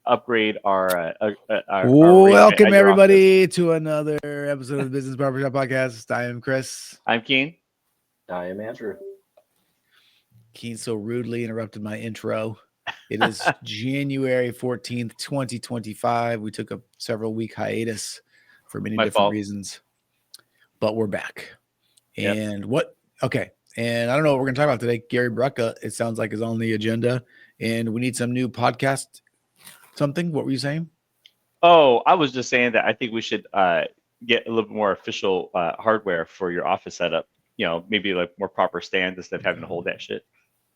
upgrade our welcome everybody to another episode of the Business Barbershop podcast. I am Chris. I'm Keane. I am Andrew. Keane so rudely interrupted my intro. It is January 14th, 2025. We took a several week hiatus for many different reasons, but we're back. And and I don't know what we're going to talk about today. Gary Brecka, it sounds like, is on the agenda, and we need some new podcast something. What were you saying? Oh, I was just saying that I think we should get a little bit more official hardware for your office setup. You know, maybe like more proper stands instead of having to hold that shit.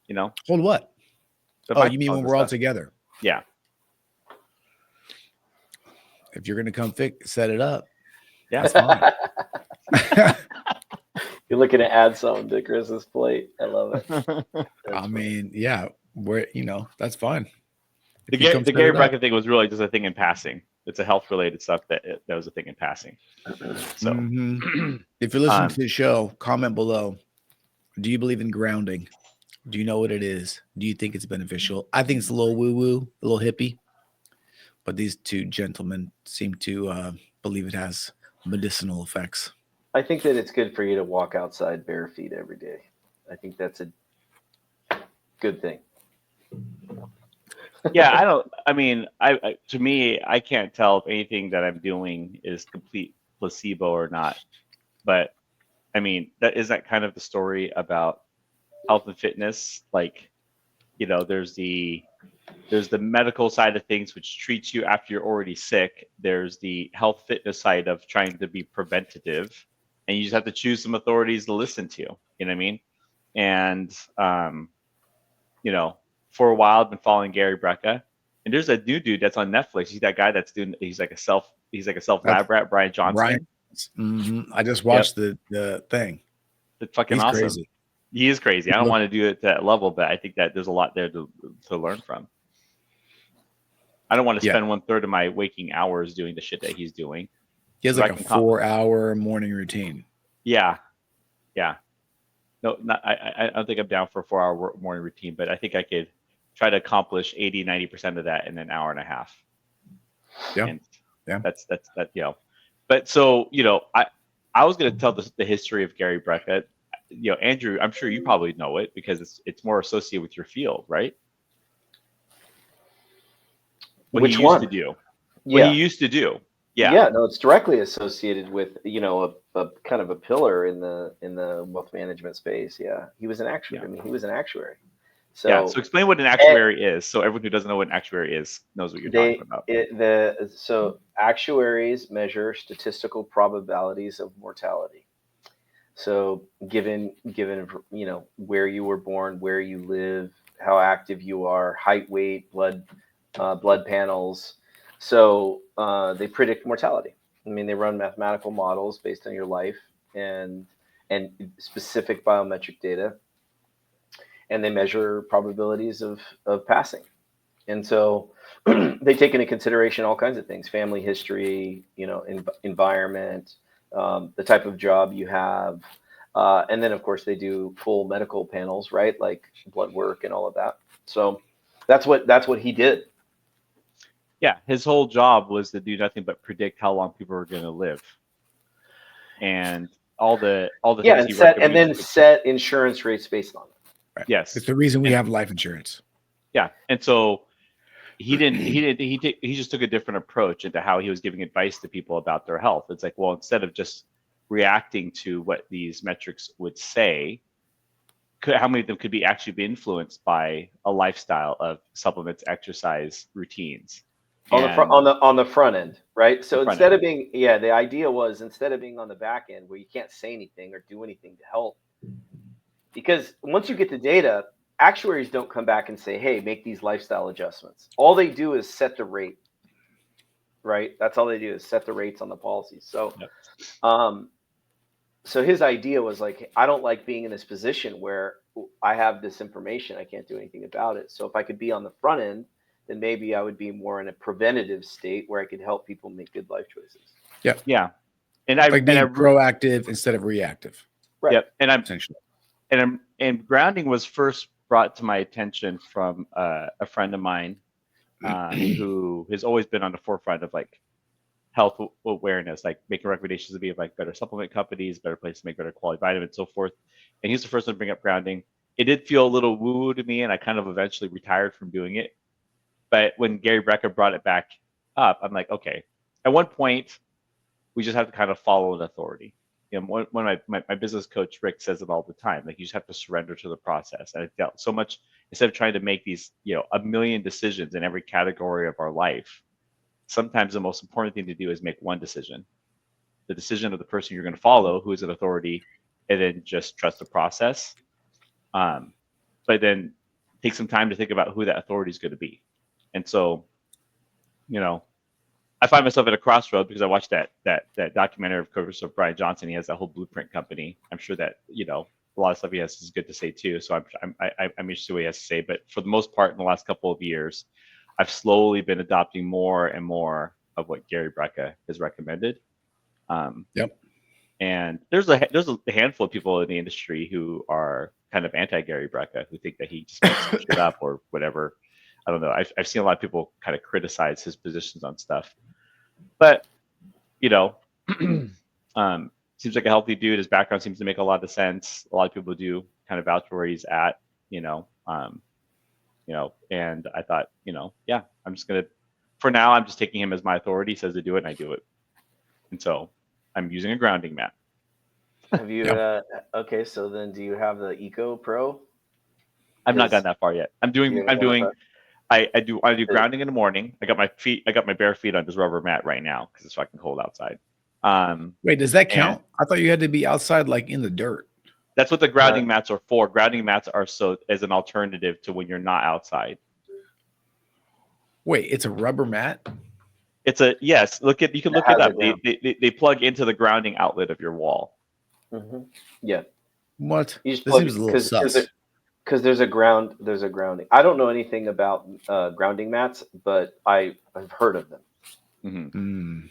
You know, hold what? Oh, you mean when we're all together? Yeah. If you're gonna come set it up, yeah, that's fine. You're looking to add something to Chris's plate. I love it. I mean, yeah, that's fine. The Gary Brecka thing was really just a thing in passing. It's a health related stuff that was a thing in passing. So, if you're listening to the show, comment below. Do you believe in grounding? Do you know what it is? Do you think it's beneficial? I think it's a little woo-woo, a little hippie, but these two gentlemen seem to believe it has medicinal effects. I think that it's good for you to walk outside bare feet every day. I think that's a good thing. Yeah, to me, I can't tell if anything that I'm doing is complete placebo or not. But I mean, that kind of the story about health and fitness. Like, you know, there's the medical side of things, which treats you after you're already sick. There's the health fitness side of trying to be preventative, and you just have to choose some authorities to listen to. You know what I mean? And you know, for a while I've been following Gary Brecka, and there's a new dude that's on Netflix. He's that guy that's doing. He's like a self lab rat, Brian Johnson. I just watched the thing. It's fucking He's awesome. Crazy. He is crazy. I don't want to do it to that level, but I think that there's a lot there to learn from. I don't want to spend 1/3 of my waking hours doing the shit that he's doing. He has like a 4-hour morning routine. Yeah. No, I don't think I'm down for a 4-hour morning routine, but I think I could try to accomplish 80-90% of that in an hour and a half. Yeah. That's you know. But so, you know, I was going to tell the history of Gary Brecka. You know, Andrew, I'm sure you probably know it because it's more associated with your field, right? Which one? He used to do. Yeah, no, it's directly associated with, you know, a kind of a pillar in the wealth management space. Yeah, he was an actuary. I mean, he was an actuary. So so explain what an actuary is, so everyone who doesn't know what an actuary is knows what you're talking about. So actuaries measure statistical probabilities of mortality. So given you know where you were born, where you live, how active you are, height, weight, blood panels. So they predict mortality. I mean, they run mathematical models based on your life and specific biometric data, and they measure probabilities of passing. And so they take into consideration all kinds of things: family history, you know, environment, the type of job you have, and then of course they do full medical panels, right? Like blood work and all of that. So that's what he did. Yeah, his whole job was to do nothing but predict how long people were going to live, and all the things he recommended. And then set insurance rates based on it. Right. Yes, it's the reason we have life insurance. Yeah, and so he just took a different approach into how he was giving advice to people about their health. It's like, well, instead of just reacting to what these metrics would say, how many of them could actually be influenced by a lifestyle of supplements, exercise, routines. On the front end, right? So instead of being, the idea was instead of being on the back end where you can't say anything or do anything to help, because once you get the data, actuaries don't come back and say, hey, make these lifestyle adjustments. All they do is set the rate, right? That's all they do is set the rates on the policies. So, so his idea was like, I don't like being in this position where I have this information, I can't do anything about it. So if I could be on the front end, then maybe I would be more in a preventative state where I could help people make good life choices. Yeah. And I'm proactive instead of reactive. Right. Yep. And grounding was first brought to my attention from a friend of mine who has always been on the forefront of like health awareness, like making recommendations to be of like better supplement companies, better places to make better quality vitamins, so forth. And he's the first one to bring up grounding. It did feel a little woo-woo to me, and I kind of eventually retired from doing it. But when Gary Brecka brought it back up, I'm like, okay. At one point, we just have to kind of follow an authority. You know, one of my business coach Rick says it all the time. Like, you just have to surrender to the process. And I felt so much, instead of trying to make these, you know, a million decisions in every category of our life, sometimes the most important thing to do is make one decision, the decision of the person you're going to follow, who is an authority, and then just trust the process. But then take some time to think about who that authority is going to be. And so, you know, I find myself at a crossroad because I watched that documentary of Professor Brian Johnson. He has that whole blueprint company. I'm sure that, you know, a lot of stuff he has is good to say too. So I'm interested in what he has to say. But for the most part, in the last couple of years, I've slowly been adopting more and more of what Gary Brecka has recommended. Yep. And there's a handful of people in the industry who are kind of anti Gary Brecka, who think that he just makes some shit up or whatever. I don't know. I've seen a lot of people kind of criticize his positions on stuff, but you know, seems like a healthy dude. His background seems to make a lot of sense. A lot of people do kind of vouch where he's at, you know, and I thought, you know, yeah, I'm just gonna, for now, I'm just taking him as my authority. He says to do it, and I do it. And so I'm using a grounding mat. Have you? Okay, so then, do you have the Eco Pro? I've not gotten that far yet. I do grounding in the morning. I got my bare feet on this rubber mat right now because it's fucking cold outside. Wait, does that count? I thought you had to be outside, like in the dirt. That's what the grounding mats are for. Grounding mats are so as an alternative to when you're not outside. Wait, it's a rubber mat? It's a yes. You can look it up. They plug into the grounding outlet of your wall. Mm-hmm. Yeah. What? You just this seems a little sus. Because there's a grounding. I don't know anything about grounding mats, but I've heard of them. Mm-hmm.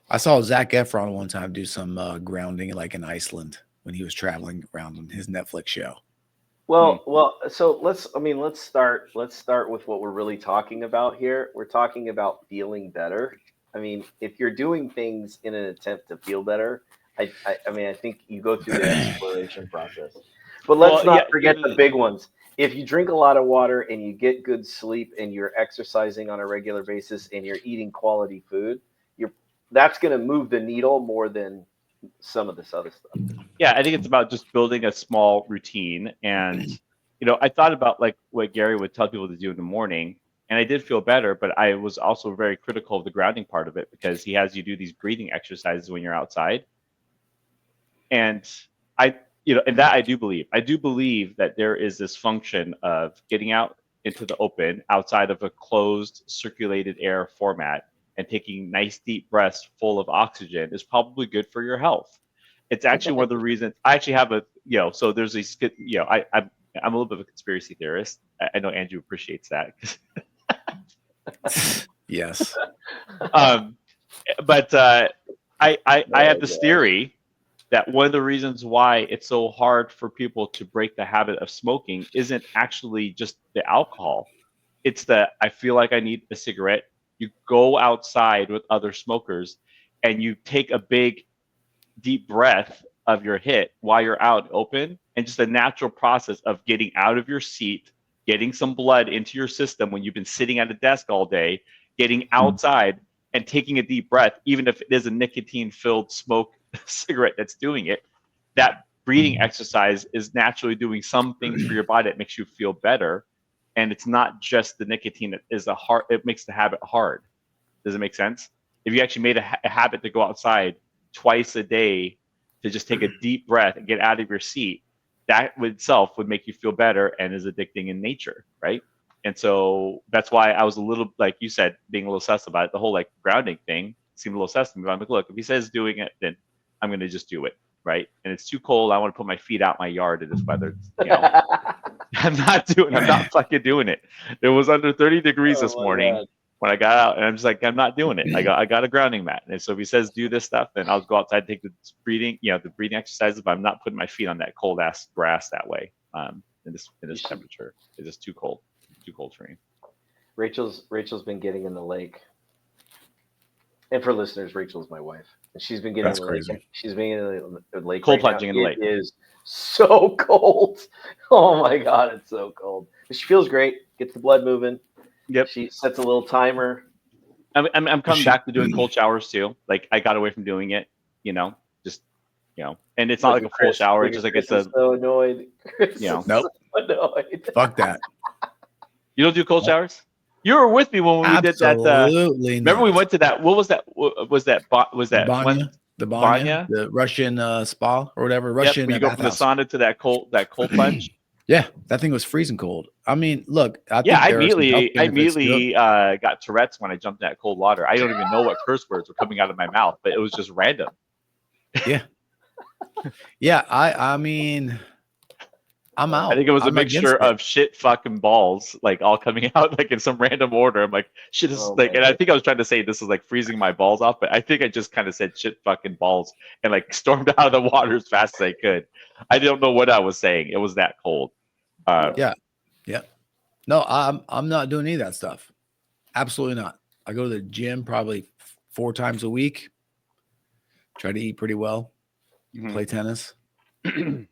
I saw Zac Efron one time do some grounding like in Iceland when he was traveling around on his Netflix show. Well, so let's start with what we're really talking about here. We're talking about feeling better. I mean, if you're doing things in an attempt to feel better, I think you go through the exploration process. But let's not forget the big ones. If you drink a lot of water and you get good sleep and you're exercising on a regular basis and you're eating quality food, that's going to move the needle more than some of this other stuff. Yeah, I think it's about just building a small routine. And, you know, I thought about like what Gary would tell people to do in the morning, and I did feel better, but I was also very critical of the grounding part of it because he has you do these breathing exercises when you're outside. And I do believe that there is this function of getting out into the open outside of a closed circulated air format and taking nice deep breaths full of oxygen is probably good for your health. It's actually one of the reasons I actually have so there's these, I'm a little bit of a conspiracy theorist. I know Andrew appreciates that. Yes. But I have this theory that one of the reasons why it's so hard for people to break the habit of smoking isn't actually just the alcohol. It's that I feel like I need a cigarette. You go outside with other smokers and you take a big, deep breath of your hit while you're out open, and just a natural process of getting out of your seat, getting some blood into your system when you've been sitting at a desk all day, getting outside and taking a deep breath, even if it is a nicotine-filled smoke cigarette that's doing it, that breathing exercise is naturally doing some things for your body that makes you feel better. And it's not just the nicotine that is it makes the habit hard. Does it make sense? If you actually made a habit to go outside twice a day to just take a deep breath and get out of your seat, that itself would make you feel better and is addicting in nature, right? And so that's why I was a little, like you said, being a little sus about it. The whole like grounding thing seemed a little sus to me. But I'm like, look, if he says doing it, then I'm going to just do it, right? And it's too cold. I want to put my feet out in my yard in this weather. You know, I'm not fucking doing it. It was under 30 degrees this morning when I got out, and I'm just like, I'm not doing it. I got a grounding mat. And so if he says do this stuff, then I'll go outside, take the breathing exercises, but I'm not putting my feet on that cold ass grass that way. In this temperature. It's just too cold for me. Rachel's been getting in the lake. And for listeners, Rachel's my wife, and she's been getting That's in the lake. crazy. She's been in the lake. Cold right plunging now. in the lake. It is so cold. Oh my god, it's so cold. But she feels great. Gets the blood moving. Yep. She sets a little timer. I'm coming back to doing cold showers too. Like I got away from doing it, just and it's not like a full shower. It's just like Chris it's a is so annoyed. Chris you know. is Nope. so annoyed. Fuck that. You don't do cold showers? You were with me when we did that. Absolutely. Remember we went to that? What was that? Was that one? The Banya? the Russian spa or whatever. Yep, Russian when you go from the bathhouse. sauna to that cold plunge. Yeah, that thing was freezing cold. I mean, look, I immediately got Tourette's when I jumped in that cold water. I don't even know what curse words were coming out of my mouth, but it was just random. Yeah. Yeah, I mean, I'm out. I think it was a I'm against mixture it. of shit, fucking balls, like all coming out like in some random order. I'm like, shit is Oh like, my and I think I was trying to say this is like freezing my balls off, but I think I just kind of said shit, fucking balls, and like stormed out of the water as fast as I could. I don't know what I was saying. It was that cold. Yeah. No, I'm not doing any of that stuff. Absolutely not. I go to the gym probably 4 times a week. Try to eat pretty well. Play tennis, and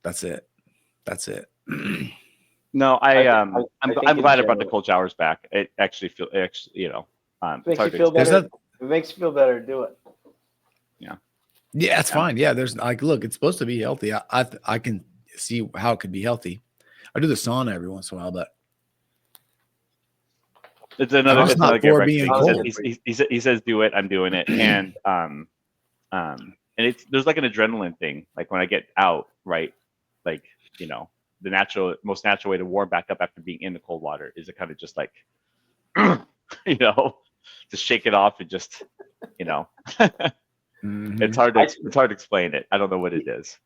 that's it. That's it. No, I'm think glad in I brought the general- cold showers back. It actually it's Makes hard you to feel explain. better. If it makes you feel better, do it. Yeah, it's fine. Yeah, there's like, look, it's supposed to be healthy. I can see how it could be healthy. I do the sauna every once in a while, but It's another. I'm It's not another good for being recommendation. cold. He says do it. I'm doing it, and there's like an adrenaline thing. Like when I get out, right? Like the most natural way to warm back up after being in the cold water is to kind of just like, to shake it off and just, Mhm. it's hard to explain it. I don't know what it is.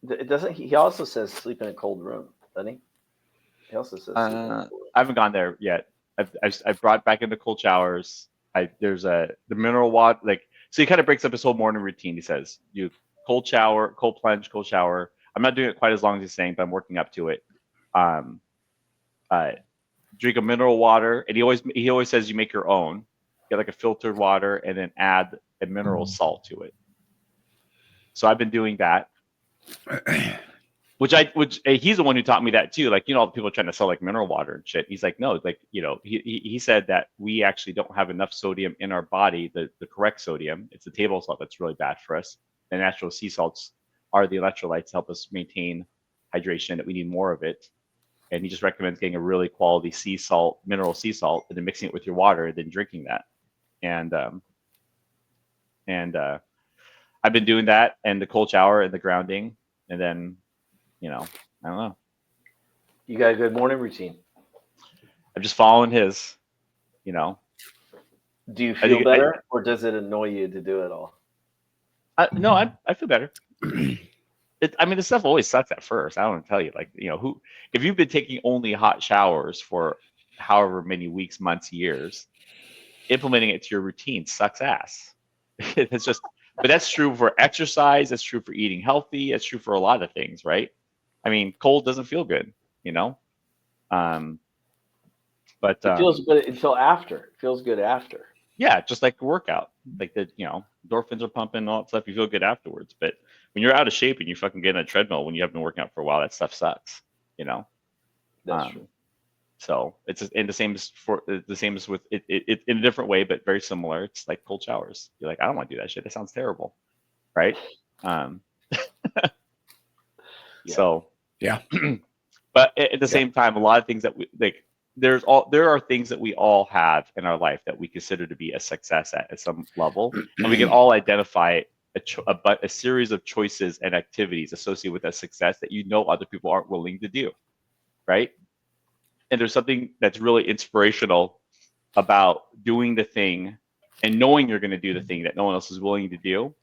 It doesn't. He also says sleep in a cold room, doesn't he? He also says sleep in a cold room. I haven't gone there yet. I've brought back into cold showers. There's the mineral water, so he kind of breaks up his whole morning routine. He says you cold shower, cold plunge, cold shower. I'm not doing it quite as long as he's saying, but I'm working up to it. Drink a mineral water, and he always says you make your own. Get like a filtered water, and then add a mineral salt to it. So I've been doing that. Which he's the one who taught me that too. Like, all the people trying to sell like mineral water and shit. He's like, no, like, he said that we actually don't have enough sodium in our body, the correct sodium. It's the table salt that's really bad for us. The natural sea salts are the electrolytes to help us maintain hydration, that we need more of it. And he just recommends getting a really quality sea salt, mineral sea salt, and then mixing it with your water and then drinking that. And I've been doing that, and the cold shower and the grounding, and then I don't know. You got a good morning routine. I'm just following his, Do you feel better, or does it annoy you to do it all? No, I feel better. The stuff always sucks at first. I don't want to tell you, if you've been taking only hot showers for however many weeks, months, years, implementing it to your routine sucks ass. It's just, but that's true for exercise. That's true for eating healthy. That's true for a lot of things, right? Cold doesn't feel good, but it feels good until after. It feels good after. Yeah, just like a workout, like endorphins are pumping and all that stuff. You feel good afterwards. But when you're out of shape and you fucking get on a treadmill when you haven't been working out for a while, that stuff sucks. That's true. So it's the same as with it in a different way, but very similar. It's like cold showers. You're like, I don't want to do that shit. That sounds terrible, right? So yeah. But at the same time, a lot of things that we like. There are things that we all have in our life that we consider to be a success at some level, and we can all identify a series of choices and activities associated with that success that other people aren't willing to do, right? And there's something that's really inspirational about doing the thing and knowing you're going to do the thing that no one else is willing to do,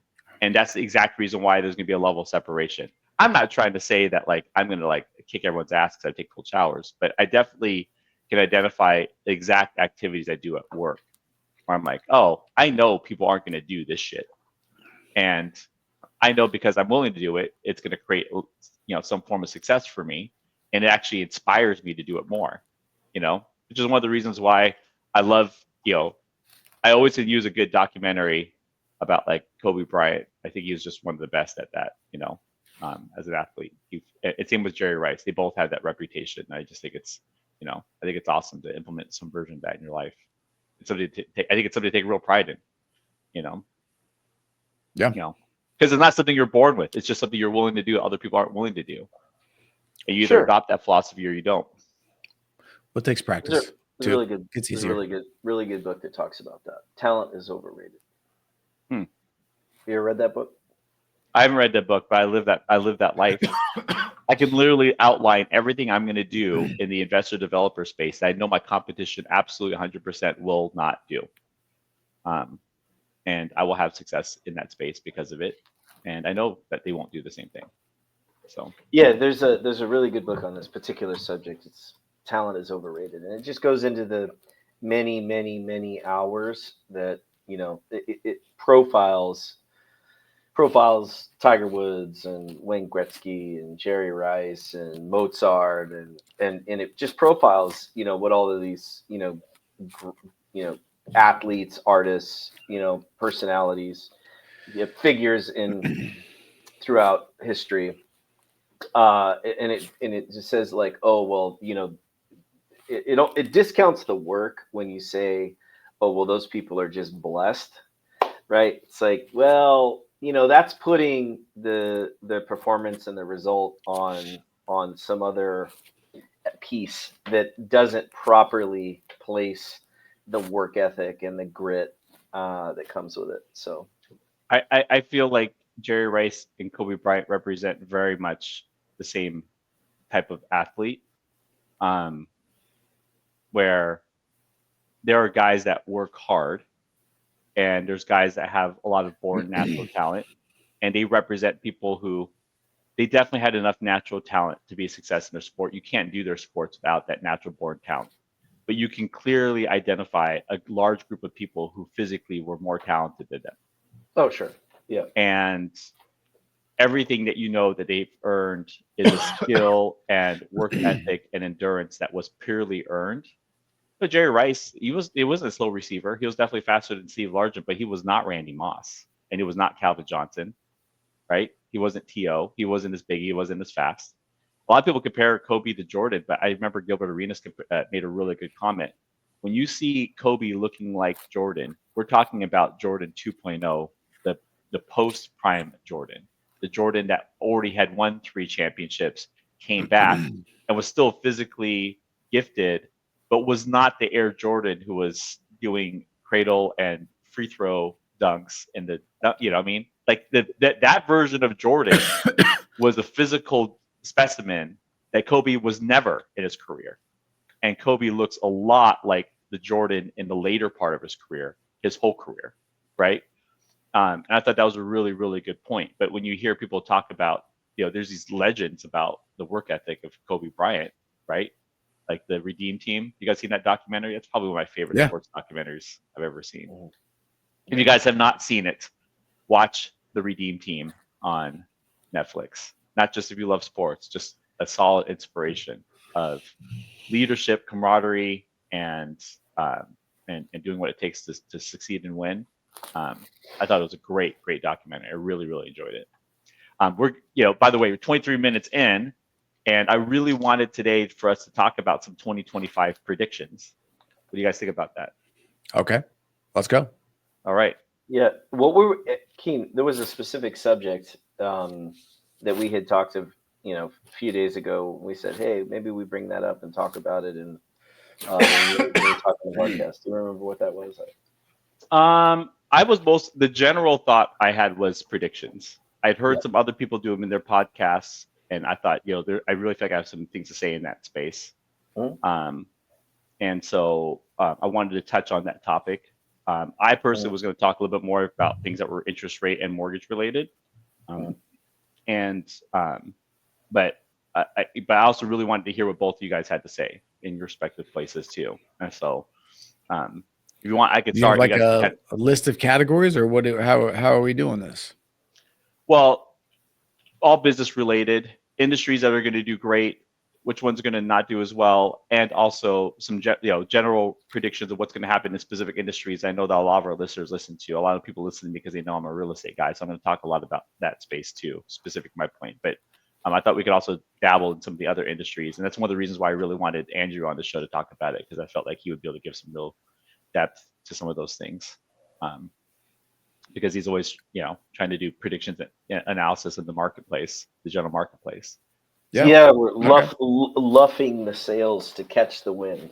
and that's the exact reason why there's going to be a level of separation. I'm not trying to say that I'm going to kick everyone's ass because I take cold showers, but I definitely can identify exact activities I do at work where I'm like, oh, I know people aren't going to do this shit. And I know because I'm willing to do it, it's going to create, some form of success for me. And it actually inspires me to do it more. which is one of the reasons why I love, I always use a good documentary about like Kobe Bryant. I think he was just one of the best at that, as an athlete. Same with Jerry Rice. They both have that reputation. I just think it's, I think it's awesome to implement some version of that in your life. It's something I think it's something to take real pride in, Yeah. Because it's not something you're born with. It's just something you're willing to do. Other people aren't willing to do. And you either adopt that philosophy or you don't. Well, it takes practice. It's really good. It's easier. Really good book that talks about that. Talent is overrated. You ever read that book? I haven't read that book, but I live that life. I can literally outline everything I'm going to do in the investor developer space. I know my competition absolutely 100% will not do. And I will have success in that space because of it. And I know that they won't do the same thing. So yeah, there's a really good book on this particular subject. It's Talent is Overrated, and it just goes into the many hours that it profiles Tiger Woods and Wayne Gretzky and Jerry Rice and Mozart and it just profiles what all of these athletes, artists, personalities, figures in throughout history. And it just says like, oh well, it discounts the work when you say, oh well, those people are just blessed, right? It's like, well, that's putting the performance and the result on some other piece that doesn't properly place the work ethic and the grit that comes with it. So I feel like Jerry Rice and Kobe Bryant represent very much the same type of athlete, where there are guys that work hard and there's guys that have a lot of born natural talent, and they represent people who they definitely had enough natural talent to be a success in their sport. You can't do their sports without that natural born talent, but you can clearly identify a large group of people who physically were more talented than them. Oh, sure. Yeah. And everything that that they've earned is a skill and work ethic and endurance that was purely earned. But Jerry Rice, he wasn't a slow receiver. He was definitely faster than Steve Largent, but he was not Randy Moss, and he was not Calvin Johnson, right? He wasn't T.O. He wasn't as big. He wasn't as fast. A lot of people compare Kobe to Jordan, but I remember Gilbert Arenas made a really good comment. When you see Kobe looking like Jordan, we're talking about Jordan 2.0, the post-prime Jordan, the Jordan that already had won 3 championships, came back, and was still physically gifted, but was not the Air Jordan who was doing cradle and free throw dunks in the, like that version of Jordan was a physical specimen that Kobe was never in his career. And Kobe looks a lot like the Jordan in the later part of his career, his whole career, right? And I thought that was a really, really good point. But when you hear people talk about, there's these legends about the work ethic of Kobe Bryant, right? Like the Redeem Team. You guys seen that documentary? That's probably one of my favorite sports documentaries I've ever seen. If you guys have not seen it, watch the Redeem Team on Netflix. Not just if you love sports, just a solid inspiration of leadership, camaraderie, and doing what it takes to succeed and win. I thought it was a great documentary. I really, really enjoyed it. We're, by the way, we're 23 minutes in, and I really wanted today for us to talk about some 2025 predictions. What do you guys think about that? Okay, let's go. All right. Yeah. Keane, there was a specific subject that we had talked of, a few days ago. We said, hey, maybe we bring that up and talk about it. And when we were talking about podcast. Do you remember what that was? The general thought I had was predictions. I'd heard some other people do them in their podcasts, and I thought, I really feel like I have some things to say in that space. And so I wanted to touch on that topic. I personally was going to talk a little bit more about things that were interest rate and mortgage related. But I also really wanted to hear what both of you guys had to say in your respective places too. And so, if you want, I could start. Like a list of categories, or what? How are we doing this? Well, all business related industries that are going to do great. which one's going to not do as well, and also some general predictions of what's going to happen in specific industries. I know that a lot of our listeners listen to. A lot of people listen to me because they know I'm a real estate guy, so I'm going to talk a lot about that space too, specific to my point. But I thought we could also dabble in some of the other industries, and that's one of the reasons why I really wanted Andrew on the show to talk about it, because I felt like he would be able to give some real depth to some of those things, because he's always trying to do predictions and analysis in the marketplace, the general marketplace. Yeah, we're luffing the sails to catch the wind.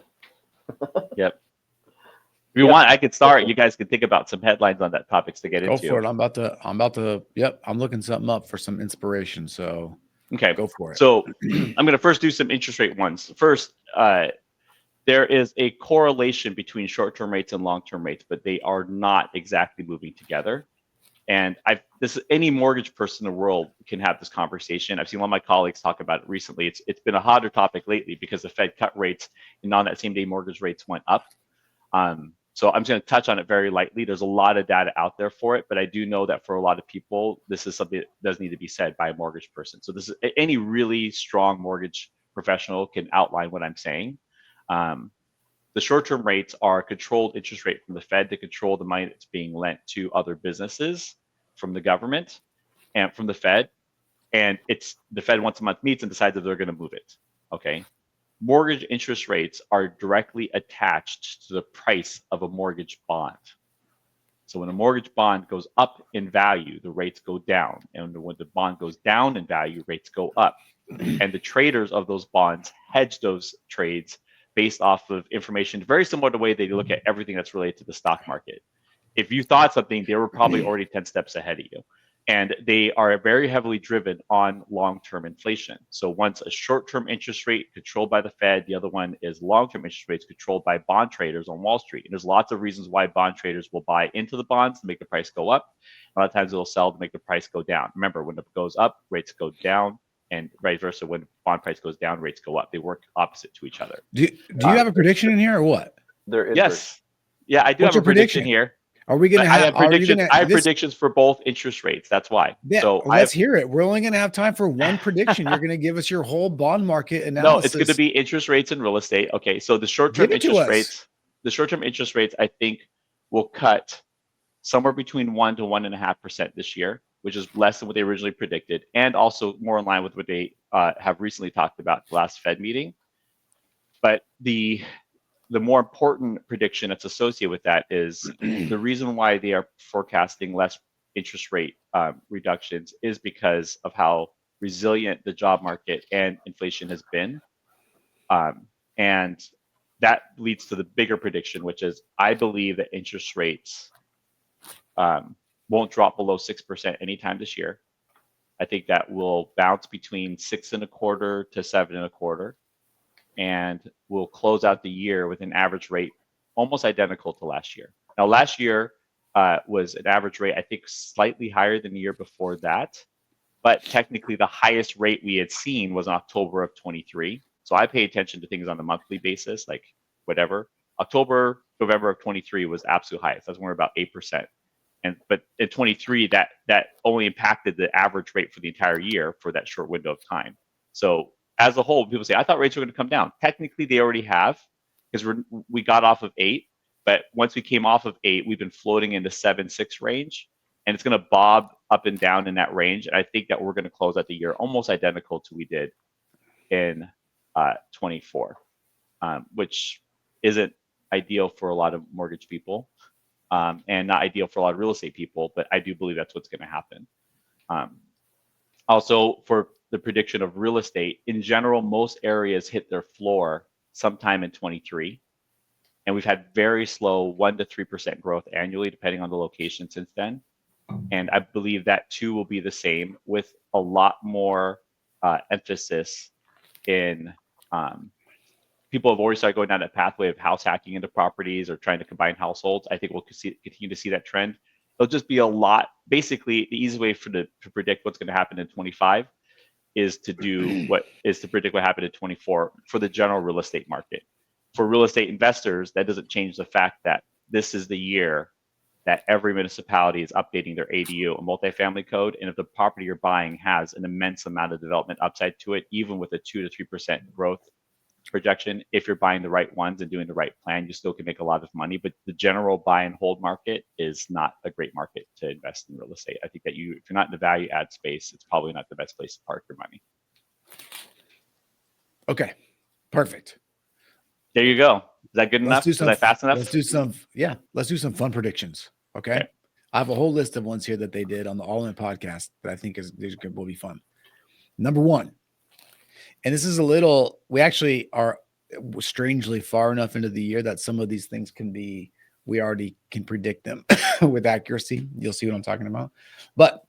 Yep. If you want, I could start. You guys can think about some headlines on that topics to get into. Go for it. I'm about to. Yep. I'm looking something up for some inspiration. So okay, go for it. So I'm going to first do some interest rate ones. First, there is a correlation between short-term rates and long-term rates, but they are not exactly moving together. And any mortgage person in the world can have this conversation. I've seen one of my colleagues talk about it recently. It's been a hotter topic lately because the Fed cut rates, and on that same day, mortgage rates went up. So I'm just going to touch on it very lightly. There's a lot of data out there for it, but I do know that for a lot of people, this is something that does need to be said by a mortgage person. So this is any really strong mortgage professional can outline what I'm saying. The short-term rates are a controlled interest rate from the Fed to control the money that's being lent to other businesses from the government and from the Fed. And it's the Fed once a month meets and decides if they're going to move it. Okay. Mortgage interest rates are directly attached to the price of a mortgage bond. So when a mortgage bond goes up in value, the rates go down. And when the bond goes down in value, rates go up. And the traders of those bonds hedge those trades based off of information very similar to the way they look at everything that's related to the stock market. If you thought something, they were probably already 10 steps ahead of you. And they are very heavily driven on long-term inflation. So one's a short-term interest rate controlled by the Fed. The other one is long-term interest rates controlled by bond traders on Wall Street. And there's lots of reasons why bond traders will buy into the bonds to make the price go up. A lot of times they'll sell to make the price go down. Remember, when it goes up, rates go down. And vice versa, when bond price goes down, rates go up. They work opposite to each other. Do you have a prediction in here or what? There is. Yes. Yeah, I do What's have a prediction here. Are we going to have predictions? I have predictions for both interest rates. That's why. Yeah, so let's hear it. We're only going to have time for one prediction. You're going to give us your whole bond market analysis. No, it's going to be interest rates and real estate. Okay, so the short-term interest rates, I think, will cut somewhere between 1 to 1.5% this year, which is less than what they originally predicted, and also more in line with what they have recently talked about at the last Fed meeting. But the more important prediction that's associated with that is the reason why they are forecasting less interest rate reductions is because of how resilient the job market and inflation has been. And that leads to the bigger prediction, which is I believe that interest rates won't drop below 6% anytime this year. I think that will bounce between 6.25% to 7.25%. And we'll close out the year with an average rate almost identical to last year. Now, last year was an average rate, I think, slightly higher than the year before that. But technically, the highest rate we had seen was in October of 23. So I pay attention to things on a monthly basis, like whatever. October, November of 23 was absolute highest. That's when we're about 8%. But in 23, that only impacted the average rate for the entire year for that short window of time. So as a whole, people say, I thought rates were going to come down. Technically, they already have, because we got off of 8. But once we came off of 8, we've been floating in the 7-6 range. And it's going to bob up and down in that range. And I think that we're going to close out the year almost identical to we did in 24, which isn't ideal for a lot of mortgage people and not ideal for a lot of real estate people. But I do believe that's what's going to happen. Also, for the prediction of real estate, in general, most areas hit their floor sometime in 23. And we've had very slow 1 to 3% growth annually, depending on the location since then. And I believe that too will be the same, with a lot more emphasis in people have already started going down that pathway of house hacking into properties or trying to combine households. I think we'll continue to see that trend. There'll just be a lot. Basically, the easy way to predict what's going to happen in 25 is to predict what happened in 24 for the general real estate market. For real estate investors, that doesn't change the fact that this is the year that every municipality is updating their ADU, a multifamily code. And if the property you're buying has an immense amount of development upside to it, even with a 2 to 3% growth projection, if you're buying the right ones and doing the right plan, you still can make a lot of money. But the general buy and hold market is not a great market to invest in real estate. I think that if you're not in the value add space, it's probably not the best place to park your money. Okay, perfect. There you go. Is that good enough? Was I fast enough? Let's do some fun predictions. Okay. I have a whole list of ones here that they did on the All In podcast that I think will be fun. Number one, and this is we actually are strangely far enough into the year that some of these things we already can predict them with accuracy. You'll see what I'm talking about. But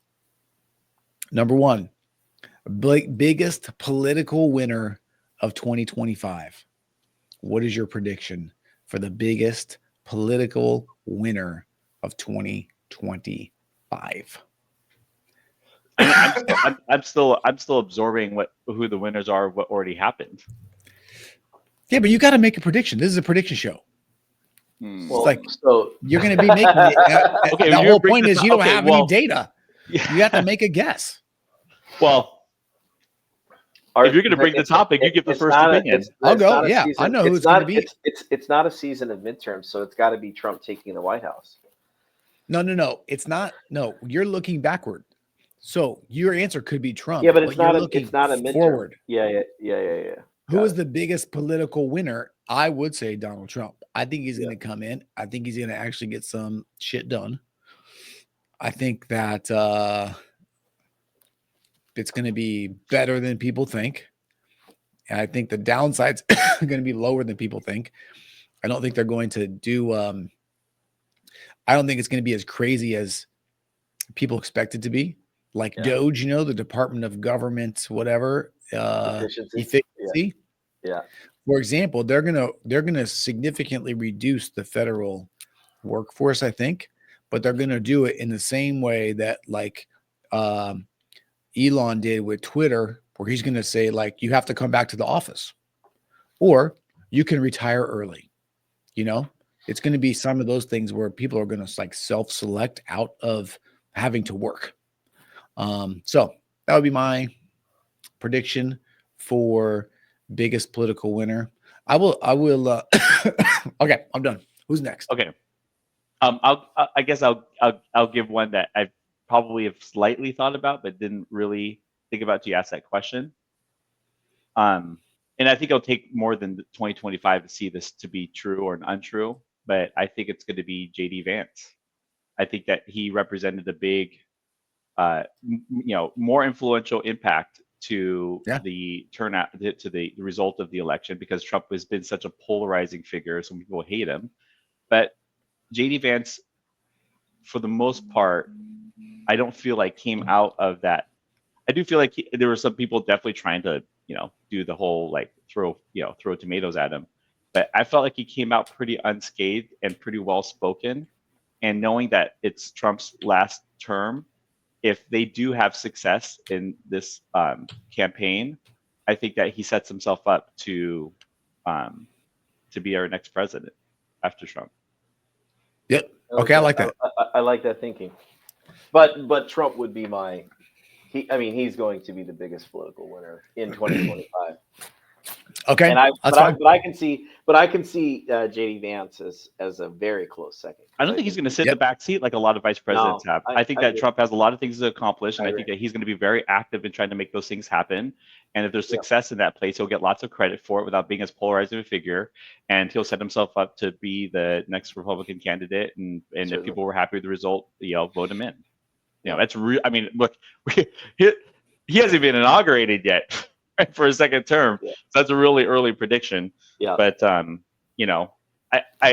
number one, biggest political winner of 2025. What is your prediction for the biggest political winner of 2025? I'm still absorbing who the winners are, what already happened. Yeah, but you got to make a prediction. This is a prediction show. Well, so you're going to be making it. Okay, the whole point is you don't have any data. Yeah. You have to make a guess. Well, if you're going to bring the topic, you give the first opinion. I'll go. Yeah, I know who it's going to be. It's not a season of midterms, so it's got to be Trump taking the White House. No. It's not. No, you're looking backward. So your answer could be Trump. Yeah, but it's not a midterm. Forward. Yeah. Who is the biggest political winner? I would say Donald Trump. I think he's going to come in. I think he's going to actually get some shit done. I think that it's going to be better than people think. And I think the downside's going to be lower than people think. I don't think they're going to do I don't think it's going to be as crazy as people expect it to be. Like DOGE, the Department of Government, whatever, efficiency. Yeah. For example, they're gonna significantly reduce the federal workforce, I think, but they're gonna do it in the same way that Elon did with Twitter, where he's gonna say you have to come back to the office, or you can retire early. It's gonna be some of those things where people are gonna self-select out of having to work. So that would be my prediction for biggest political winner. I will okay, I'm done. Who's next? Okay. I guess I'll give one that I probably have slightly thought about but didn't really think about till you asked that question. And I think it'll take more than 2025 to see this to be true or untrue, but I think it's going to be JD Vance. I think that he represented a big more influential impact to the turnout, to the result of the election, because Trump has been such a polarizing figure. Some people hate him, but JD Vance, for the most part, I don't feel like came out of that. I do feel like there were some people definitely trying to, do the whole throw tomatoes at him, but I felt like he came out pretty unscathed and pretty well spoken. And knowing that it's Trump's last term, if they do have success in this campaign, I think that he sets himself up to be our next president after Trump. Yep. Okay, I like that. I like that thinking. But Trump would be he's going to be the biggest political winner in 2025. Okay, and I can see JD Vance as a very close second. I don't think he's going to sit in the back seat like a lot of vice presidents have. I think that Trump has a lot of things to accomplish, and I think that he's going to be very active in trying to make those things happen. And if there's success in that place, he'll get lots of credit for it without being as polarizing a figure, and he'll set himself up to be the next Republican candidate. And if people were happy with the result, vote him in. That's real. I mean, look, he hasn't been inaugurated yet. For a second term. So that's a really early prediction. Yeah. But I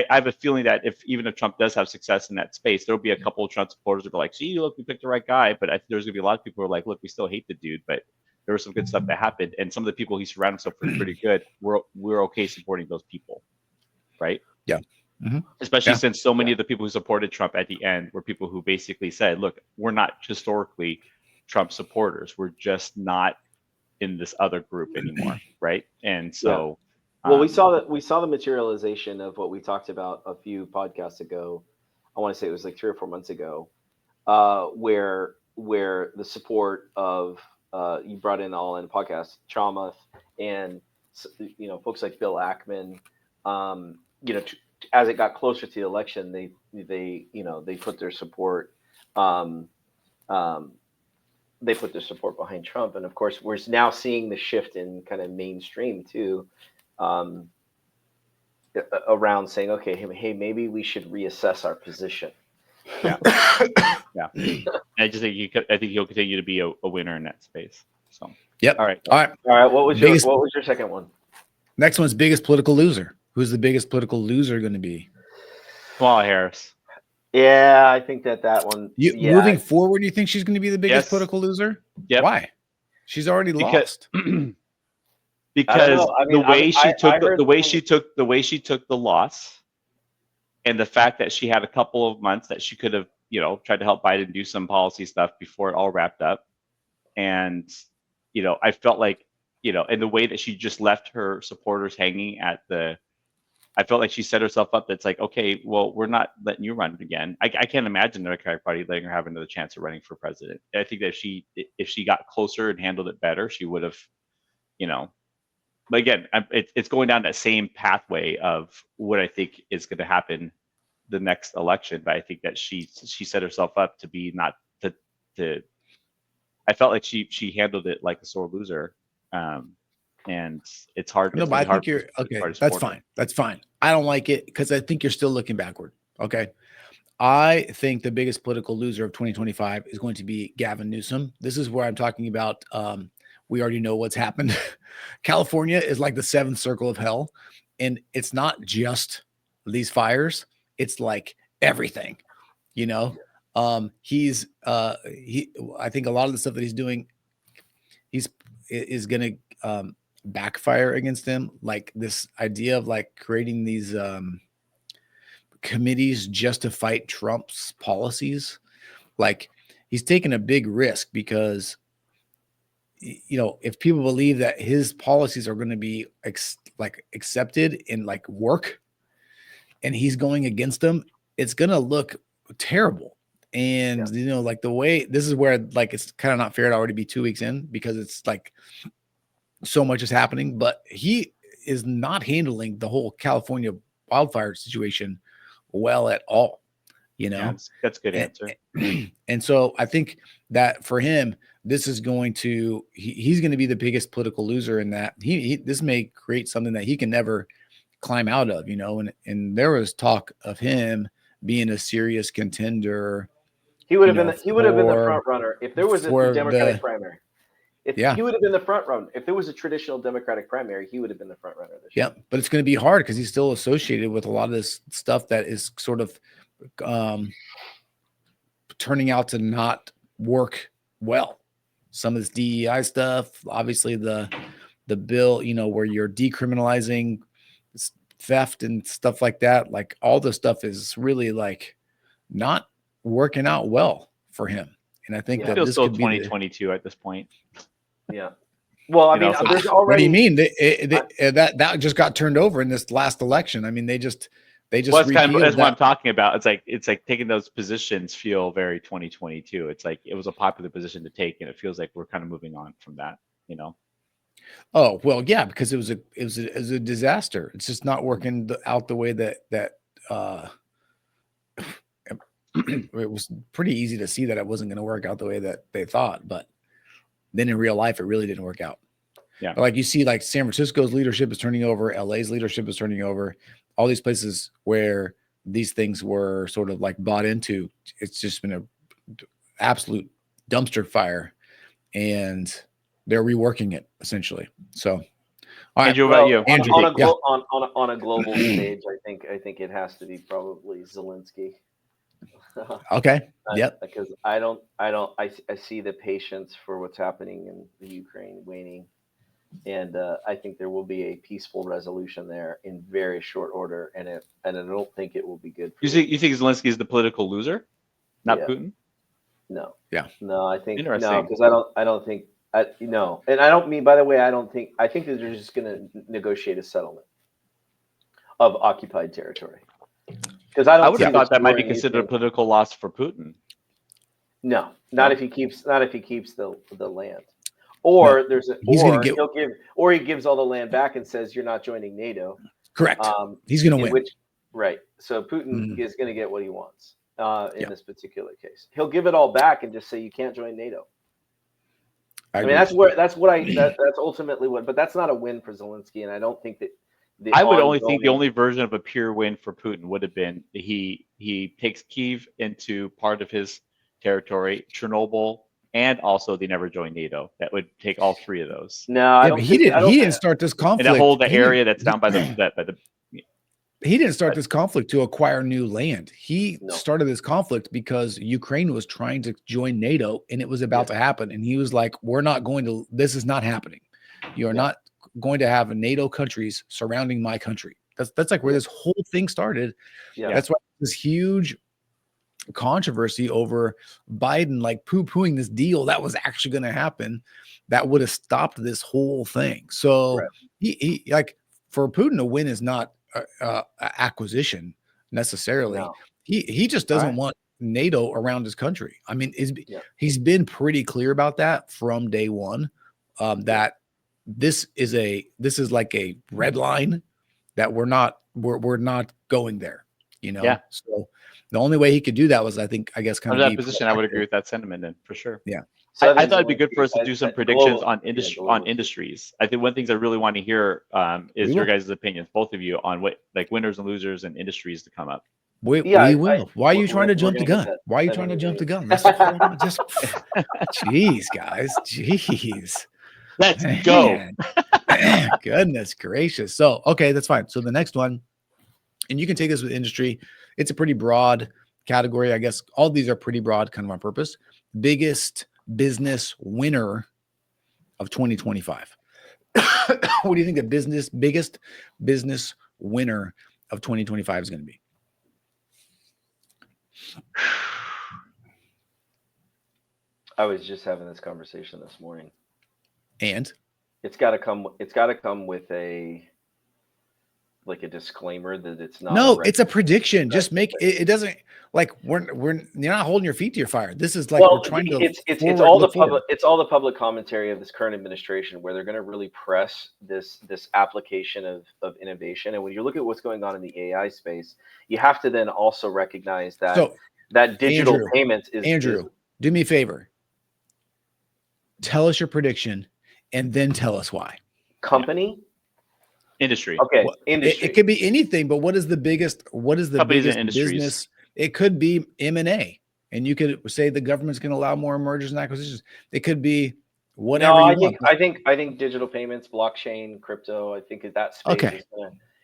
have a feeling that even if Trump does have success in that space, there'll be a couple of Trump supporters who are like, see, look, we picked the right guy. But I think there's gonna be a lot of people who are like, look, we still hate the dude, but there was some good stuff that happened. And some of the people he surrounded himself with pretty good. We're okay supporting those people. Right? Yeah. Mm-hmm. Especially since so many of the people who supported Trump at the end were people who basically said, look, we're not historically Trump supporters. We're just not in this other group anymore, right? And so we saw the materialization of what we talked about a few podcasts ago I want to say it was like 3 or 4 months ago, where the support of you brought in all in podcast Chamath and folks like Bill Ackman, as it got closer to the election, they put their support. They put their support behind Trump, and of course, we're now seeing the shift in kind of mainstream too, around saying, okay, hey, maybe we should reassess our position. Yeah, yeah. I just think I think he'll continue to be a winner in that space. So, yep. All right. What was your second one? Next one's biggest political loser. Who's the biggest political loser going to be? Kamala Harris. Yeah, I think that one. Moving forward, do you think she's going to be the biggest political loser? Yep. Why? She's already lost. Because the way she took the loss, and the fact that she had a couple of months that she could have, tried to help Biden do some policy stuff before it all wrapped up, and I felt like, and the way that she just left her supporters hanging I felt like she set herself up. That's like, okay, well, we're not letting you run again. I can't imagine the Democratic Party letting her have another chance of running for president. I think that if she got closer and handled it better, she would have, But again, it's going down that same pathway of what I think is going to happen the next election. But I think that she set herself up to be not to. I felt like she handled it like a sore loser. And it's hard. No, but I think you're okay. That's fine. That's fine. I don't like it because I think you're still looking backward. Okay. I think the biggest political loser of 2025 is going to be Gavin Newsom. This is where I'm talking about. We already know what's happened. California is like the seventh circle of hell. And it's not just these fires. It's like everything, I think a lot of the stuff that he's doing, is going to, backfire against him, like this idea of like creating these committees just to fight Trump's policies. Like he's taking a big risk because if people believe that his policies are going to be accepted and like work, and he's going against them, it's going to look terrible. And like the way this is where like it's kind of not fair to already be 2 weeks in, because it's like so much is happening, but he is not handling the whole California wildfire situation well at all. That's a good answer. And so I think that for him, this is going to he's going to be the biggest political loser in that this may create something that he can never climb out of, and there was talk of him being a serious contender. He would have been the front runner if there was a Democratic primary. He would have been the front runner. If there was a traditional Democratic primary, he would have been the front runner this year. Yeah, but it's going to be hard because he's still associated with a lot of this stuff that is sort of turning out to not work well. Some of this DEI stuff, obviously the bill, where you're decriminalizing theft and stuff like that. Like all this stuff is really like not working out well for him. And I think that this still could 2022 at this point. Yeah. Well, I mean, there's already. What do you mean? That just got turned over in this last election. I mean, they just. Well, that's what I'm talking about. It's like taking those positions feel very 2022. It's like it was a popular position to take, and it feels like we're kind of moving on from that. Oh well, yeah, because it was a disaster. It's just not working out the way that it was pretty easy to see that it wasn't going to work out the way that they thought, but then in real life, it really didn't work out. Yeah. But like you see, like San Francisco's leadership is turning over, LA's leadership is turning over, all these places where these things were sort of like bought into. It's just been an absolute dumpster fire, and they're reworking it essentially. So, all right, Andrew, about you? Andrew, on a global stage, I think it has to be probably Zelensky. Okay. Yep. Because I see the patience for what's happening in the Ukraine waning, and I think there will be a peaceful resolution there in very short order, and I don't think it will be good. You think Zelensky is the political loser, not Putin? No. Yeah. No, I think Interesting. no, because I don't think no, and I don't mean, by the way, I think that they're just going to negotiate a settlement of occupied territory. Because I I don't would see have the thought that might be scoring considered a using- political loss for Putin. No, No? if he keeps the land. Or there's a He's gonna get- he gives all the land back and says you're not joining NATO. Correct. He's going to win. Right. So Putin is going to get what he wants in Yeah. this particular case. He'll give it all back and just say you can't join NATO. I mean, agree. that's ultimately what. But that's not a win for Zelensky, and I don't think that. I would only think the only version of a pure win for Putin would have been he takes Kyiv into part of his territory, Chernobyl, and also they never joined NATO. That would take all three of those. No, I don't. He didn't start this conflict. And the area that's down by the. He didn't start this conflict to acquire new land. He started this conflict because Ukraine was trying to join NATO and it was about to happen. And he was like, this is not happening. You are not going to have NATO countries surrounding my country. That's like where this whole thing started. Yeah. That's why this huge controversy over Biden like poo-pooing this deal that was actually going to happen that would have stopped this whole thing. So he like for Putin to win is not acquisition necessarily. No. He just doesn't want NATO around his country. I mean, he's been pretty clear about that from day one. That this is like a red line that we're not going there. You know. Yeah. So the only way he could do that was, I guess, kind Under of that position, I would agree with that sentiment, then for sure. Yeah. So I thought it'd be good for us to do some predictions on industries. I think one of the things I really want to hear is your guys' opinions, both of you, on what like winners and losers and industries to come up. We will. Why are you trying to jump the gun? Why are you trying to jump the gun? Just, jeez, guys, jeez. Let's go. Goodness gracious. So, okay, that's fine. So the next one, and you can take this with industry. It's a pretty broad category. I guess all these are pretty broad kind of on purpose. Biggest business winner of 2025. What do you think the biggest business winner of 2025 is going to be? I was just having this conversation this morning. And it's got to come with a disclaimer that it's not. No, it's a prediction. Just make it. It doesn't like you're not holding your feet to your fire. This is like we're trying to. It's all the public commentary of this current administration where they're going to really press this application of innovation. And when you look at what's going on in the AI space, you have to then also recognize that that digital payments is. Andrew, do me a favor. Tell us your prediction, and then tell us why. Company. Industry. Okay. Well, industry. It could be anything, but what is the biggest business? It could be M&A. And you could say the government's going to allow more mergers and acquisitions. It could be whatever you want. I think digital payments, blockchain, crypto, I think that space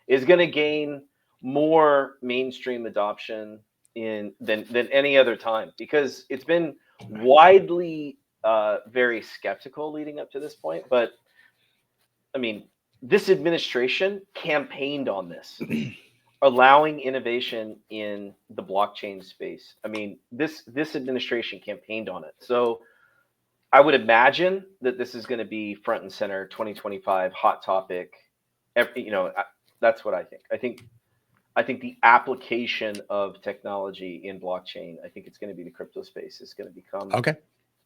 is going to gain more mainstream adoption than any other time, because it's been widely very skeptical leading up to this point. But I mean, this administration campaigned on this, allowing innovation in the blockchain space. I mean, this administration campaigned on it. So I would imagine that this is going to be front and center 2025 hot topic. That's what I think. I think the application of technology in blockchain, I think it's going to be the crypto space. It's going to become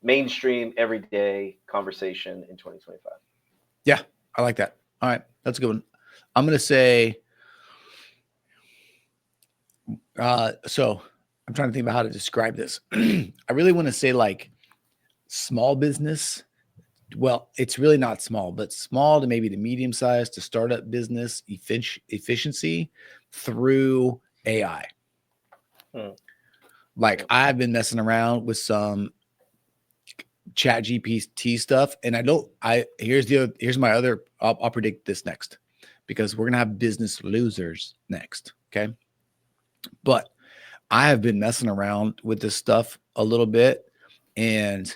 mainstream, everyday conversation in 2025. Yeah, I like that. All right, that's a good one. I'm going to say, so I'm trying to think about how to describe this. I really want to say like small business. Well, it's really not small, but small to maybe the medium size to startup business efficiency through AI. Like I've been messing around with some chat GPT stuff. And here's my other, I'll predict this next, because we're going to have business losers next. Okay. But I have been messing around with this stuff a little bit, and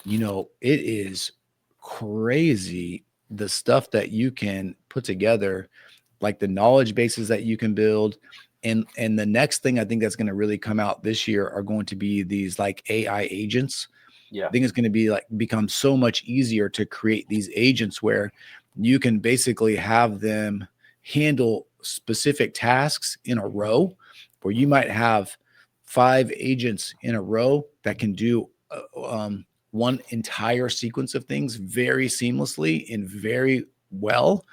it is crazy. The stuff that you can put together, like the knowledge bases that you can build. And the next thing I think that's going to really come out this year are going to be these like AI agents. Yeah. I think it's going to be become so much easier to create these agents where you can basically have them handle specific tasks in a row, where you might have 5 agents in a row that can do one entire sequence of things very seamlessly and very well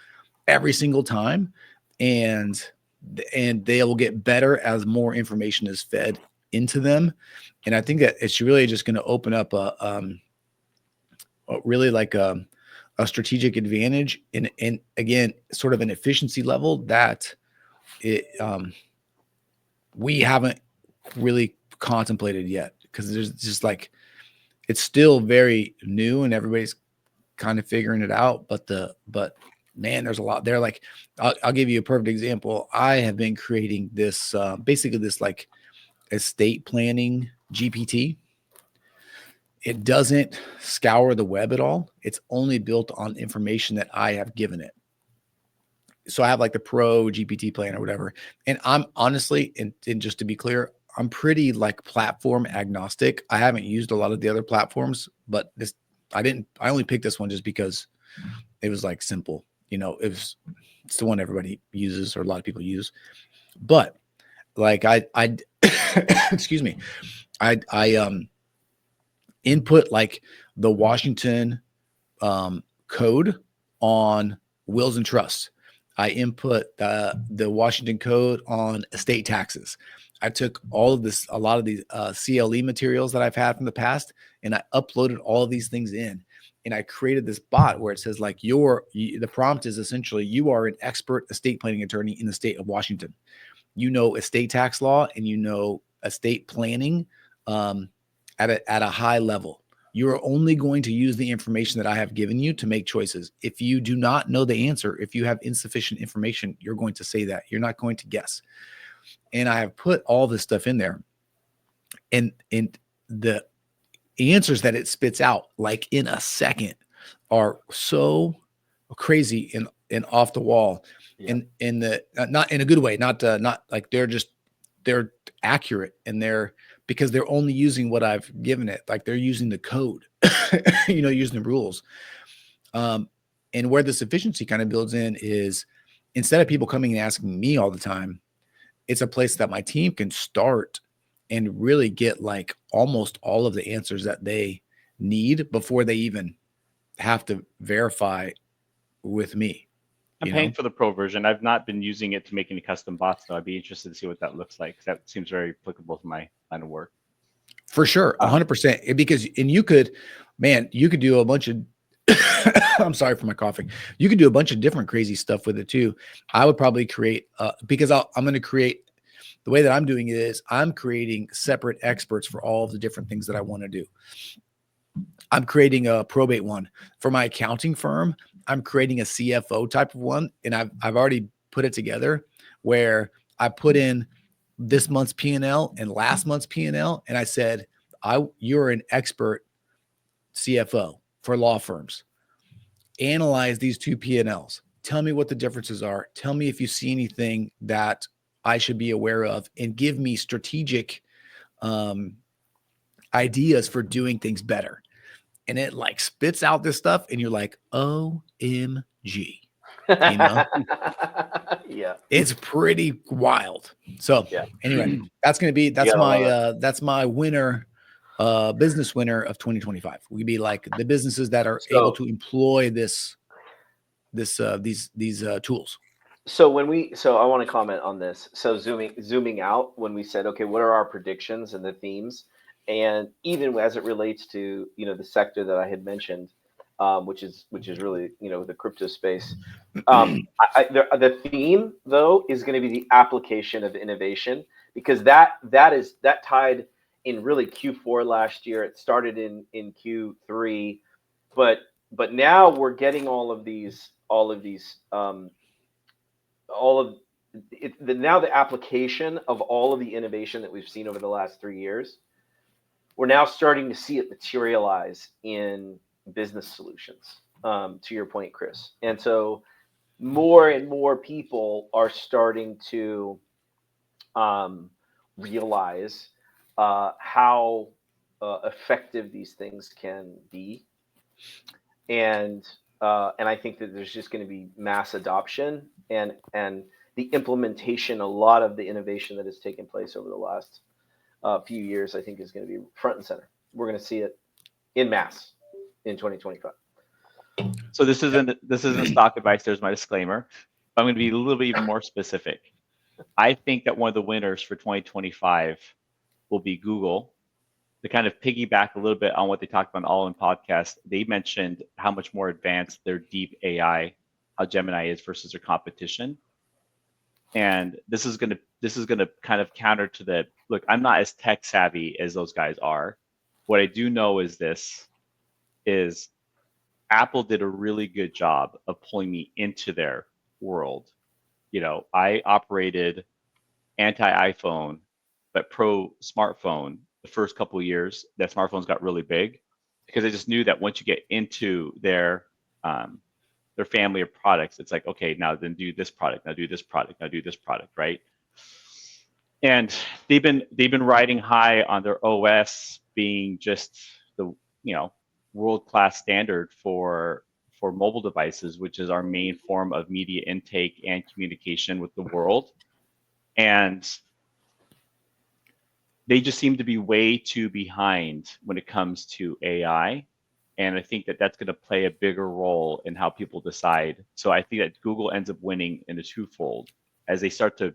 every single time, and they will get better as more information is fed into them. And I think that it's really just going to open up really like a strategic advantage and again, sort of an efficiency level that we haven't really contemplated yet, because there's just like, it's still very new and everybody's kind of figuring it out. But man, there's a lot there. Like, I'll give you a perfect example. I have been creating this basically this like estate planning GPT. It doesn't scour the web at all. It's only built on information that I have given it. So I have like the pro GPT plan or whatever. And I'm honestly, and just to be clear, I'm pretty like platform agnostic. I haven't used a lot of the other platforms, but I only picked this one just because it was like simple, it's the one everybody uses, or a lot of people use. But like I excuse me, I input like the Washington code on wills and trusts. I input the Washington code on estate taxes. I took a lot of these CLE materials that I've had from the past, and I uploaded all of these things in, and I created this bot where it says like the prompt is essentially, you are an expert estate planning attorney in the state of Washington. You know estate tax law and you know estate planning at a high level. You are only going to use the information that I have given you to make choices. If you do not know the answer, if you have insufficient information, you're going to say that. You're not going to guess. And I have put all this stuff in there. And the answers that it spits out, like in a second, are so crazy and off the wall. Yeah. And not in a good way, not like they're accurate, and because they're only using what I've given it. Like, they're using the code, using the rules. And where this efficiency kind of builds in is, instead of people coming and asking me all the time, it's a place that my team can start and really get like almost all of the answers that they need before they even have to verify with me. I'm paying for the pro version. I've not been using it to make any custom bots, though. I'd be interested to see what that looks like, because that seems very applicable to my line of work. For sure, 100%. Because, and you could do a bunch of, I'm sorry for my coughing. You could do a bunch of different crazy stuff with it too. I would probably create, because I'm going to create, the way that I'm doing it is I'm creating separate experts for all of the different things that I want to do. I'm creating a probate one for my accounting firm. I'm creating a CFO type of one, and I've already put it together where I put in this month's P&L and last month's P&L, and I said, you're an expert CFO for law firms. Analyze these two P&Ls. Tell me what the differences are. Tell me if you see anything that I should be aware of, and give me strategic ideas for doing things better. And it like spits out this stuff, and you're like, OMG, Yeah, it's pretty wild. So anyway, that's my winner, business winner of 2025. We could be like the businesses that are able to employ these tools. So I want to comment on this. So zooming out, when we said, okay, what are our predictions and the themes? And even as it relates to, the sector that I had mentioned, which is really, the crypto space. The theme, though, is going to be the application of innovation, because that tied in really Q4 last year. It started in Q3, but now we're getting now the application of all of the innovation that we've seen over the last 3 years. We're now starting to see it materialize in business solutions, to your point, Chris. And so more and more people are starting to realize how effective these things can be. And I think that there's just going to be mass adoption. And the implementation, a lot of the innovation that has taken place over the last few years, I think is going to be front and center. We're going to see it in mass in 2025. So this isn't stock advice. There's my disclaimer. I'm going to be a little bit even more specific. I think that one of the winners for 2025 will be Google. To kind of piggyback a little bit on what they talked about on All In podcast, they mentioned how much more advanced their deep AI, how Gemini is versus their competition. And this is gonna kind of counter to the look. I'm not as tech savvy as those guys are. What I do know is Apple did a really good job of pulling me into their world. I operated anti-iPhone, but pro smartphone the first couple of years that smartphones got really big, because I just knew that once you get into their family of products, it's like, okay, now then do this product, now do this product, now do this product, right? And they've been riding high on their OS being just the world-class standard for mobile devices, which is our main form of media intake and communication with the world. And they just seem to be way too behind when it comes to AI. And I think that that's going to play a bigger role in how people decide. So I think that Google ends up winning in a twofold as they start to,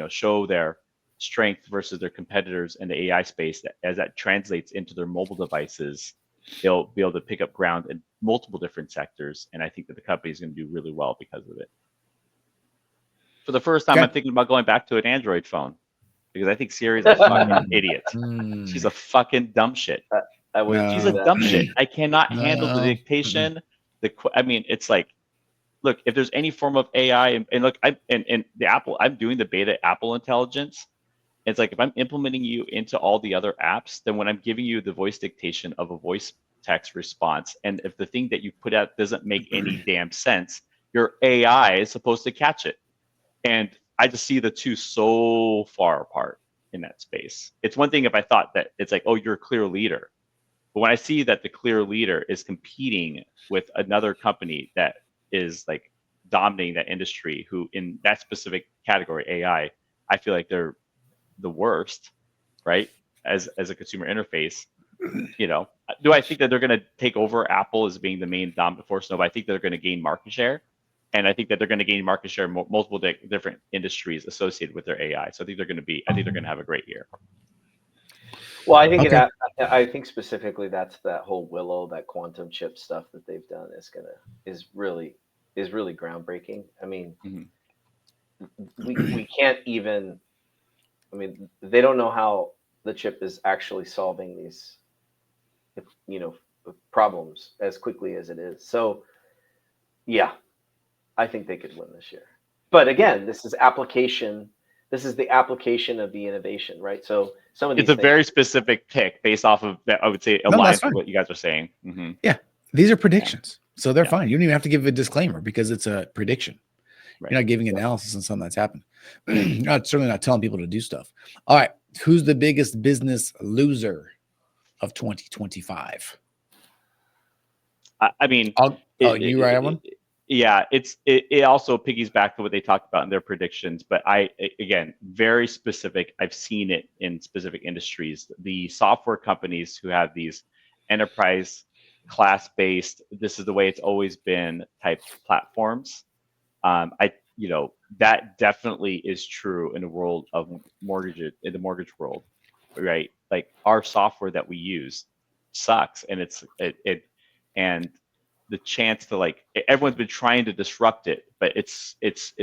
show their strength versus their competitors in the AI space. That as that translates into their mobile devices, they'll be able to pick up ground in multiple different sectors. And I think that the company is going to do really well because of it. For the first time, I'm thinking about going back to an Android phone, because I think Siri's a fucking idiot. She's a fucking dumb shit. She's a dumb shit. I cannot handle the dictation. It's like, look, if there's any form of AI, and look, I'm doing the beta Apple Intelligence. It's like, if I'm implementing you into all the other apps, then when I'm giving you the voice dictation of a voice text response, and if the thing that you put out doesn't make any damn sense, your AI is supposed to catch it. And I just see the two so far apart in that space. It's one thing if I thought that it's like, oh, you're a clear leader. But when I see that the clear leader is competing with another company that is like dominating that industry, who in that specific category, AI, I feel like they're the worst, right? As a consumer interface, do I think that they're going to take over Apple as being the main dominant force? No, but I think they're going to gain market share. And I think that they're going to gain market share in multiple different industries associated with their AI. So I think they're going to have a great year. Well, I think I think specifically that's that whole Willow, that quantum chip stuff that they've done is really groundbreaking. I mean, we can't even. I mean, they don't know how the chip is actually solving these, problems as quickly as it is. So, yeah, I think they could win this year. But again, this is the application of the innovation, right? So it's a very specific pick based off of that. I would say aligns with what you guys are saying. Mm-hmm. Yeah, these are predictions, so they're fine. You don't even have to give a disclaimer because it's a prediction. Right. You're not giving analysis on something that's happened. You're certainly not telling people to do stuff. All right, who's the biggest business loser of 2025? You write one. Yeah, it also piggies back to what they talked about in their predictions. But again, very specific. I've seen it in specific industries. The software companies who have these enterprise class-based, this is the way it's always been type platforms. That definitely is true in the world of mortgage, in the mortgage world, right? Like, our software that we use sucks, and and the chance to everyone's been trying to disrupt it, but it's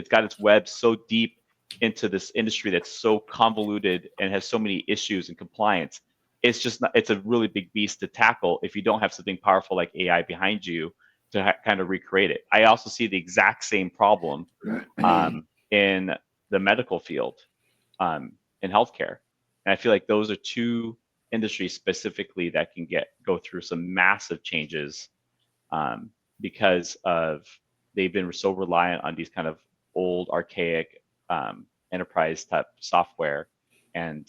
got its web so deep into this industry that's so convoluted and has so many issues and compliance. It's a really big beast to tackle if you don't have something powerful like AI behind you to kind of recreate it. I also see the exact same problem in the medical field, in healthcare. And I feel like those are two industries specifically that can go through some massive changes because they've been so reliant on these kind of old, archaic enterprise type software. And,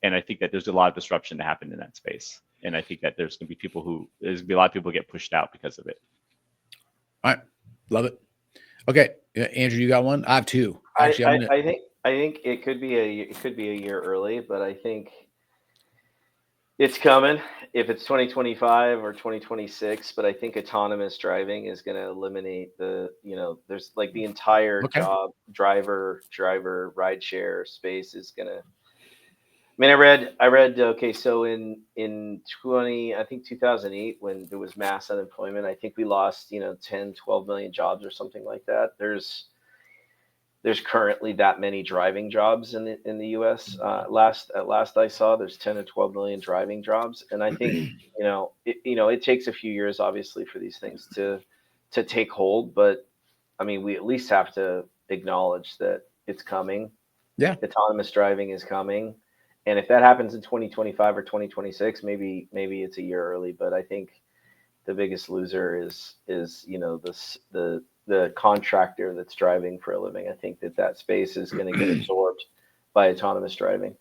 and I think that there's a lot of disruption to happen in that space. And I think that there's going to be a lot of people get pushed out because of it. All right. Love it. Okay, Andrew, you got one? I have two. Actually, I'm gonna. I think it could be a year early, but I think it's coming if it's 2025 or 2026. But I think autonomous driving is going to eliminate there's like the entire Okay. driver rideshare space is going to. I mean, I read. Okay, so in 2008, when there was mass unemployment, I think we lost 10, 12 million jobs or something like that. There's currently that many driving jobs in the U.S. Last I saw, there's 10 or 12 million driving jobs, and I think it takes a few years, obviously, for these things to take hold. But I mean, we at least have to acknowledge that it's coming. Yeah, Autonomous driving is coming, and if that happens in 2025 or 2026, maybe it's a year early. But I think the biggest loser is the contractor that's driving for a living. I think that space is going to get absorbed by autonomous driving.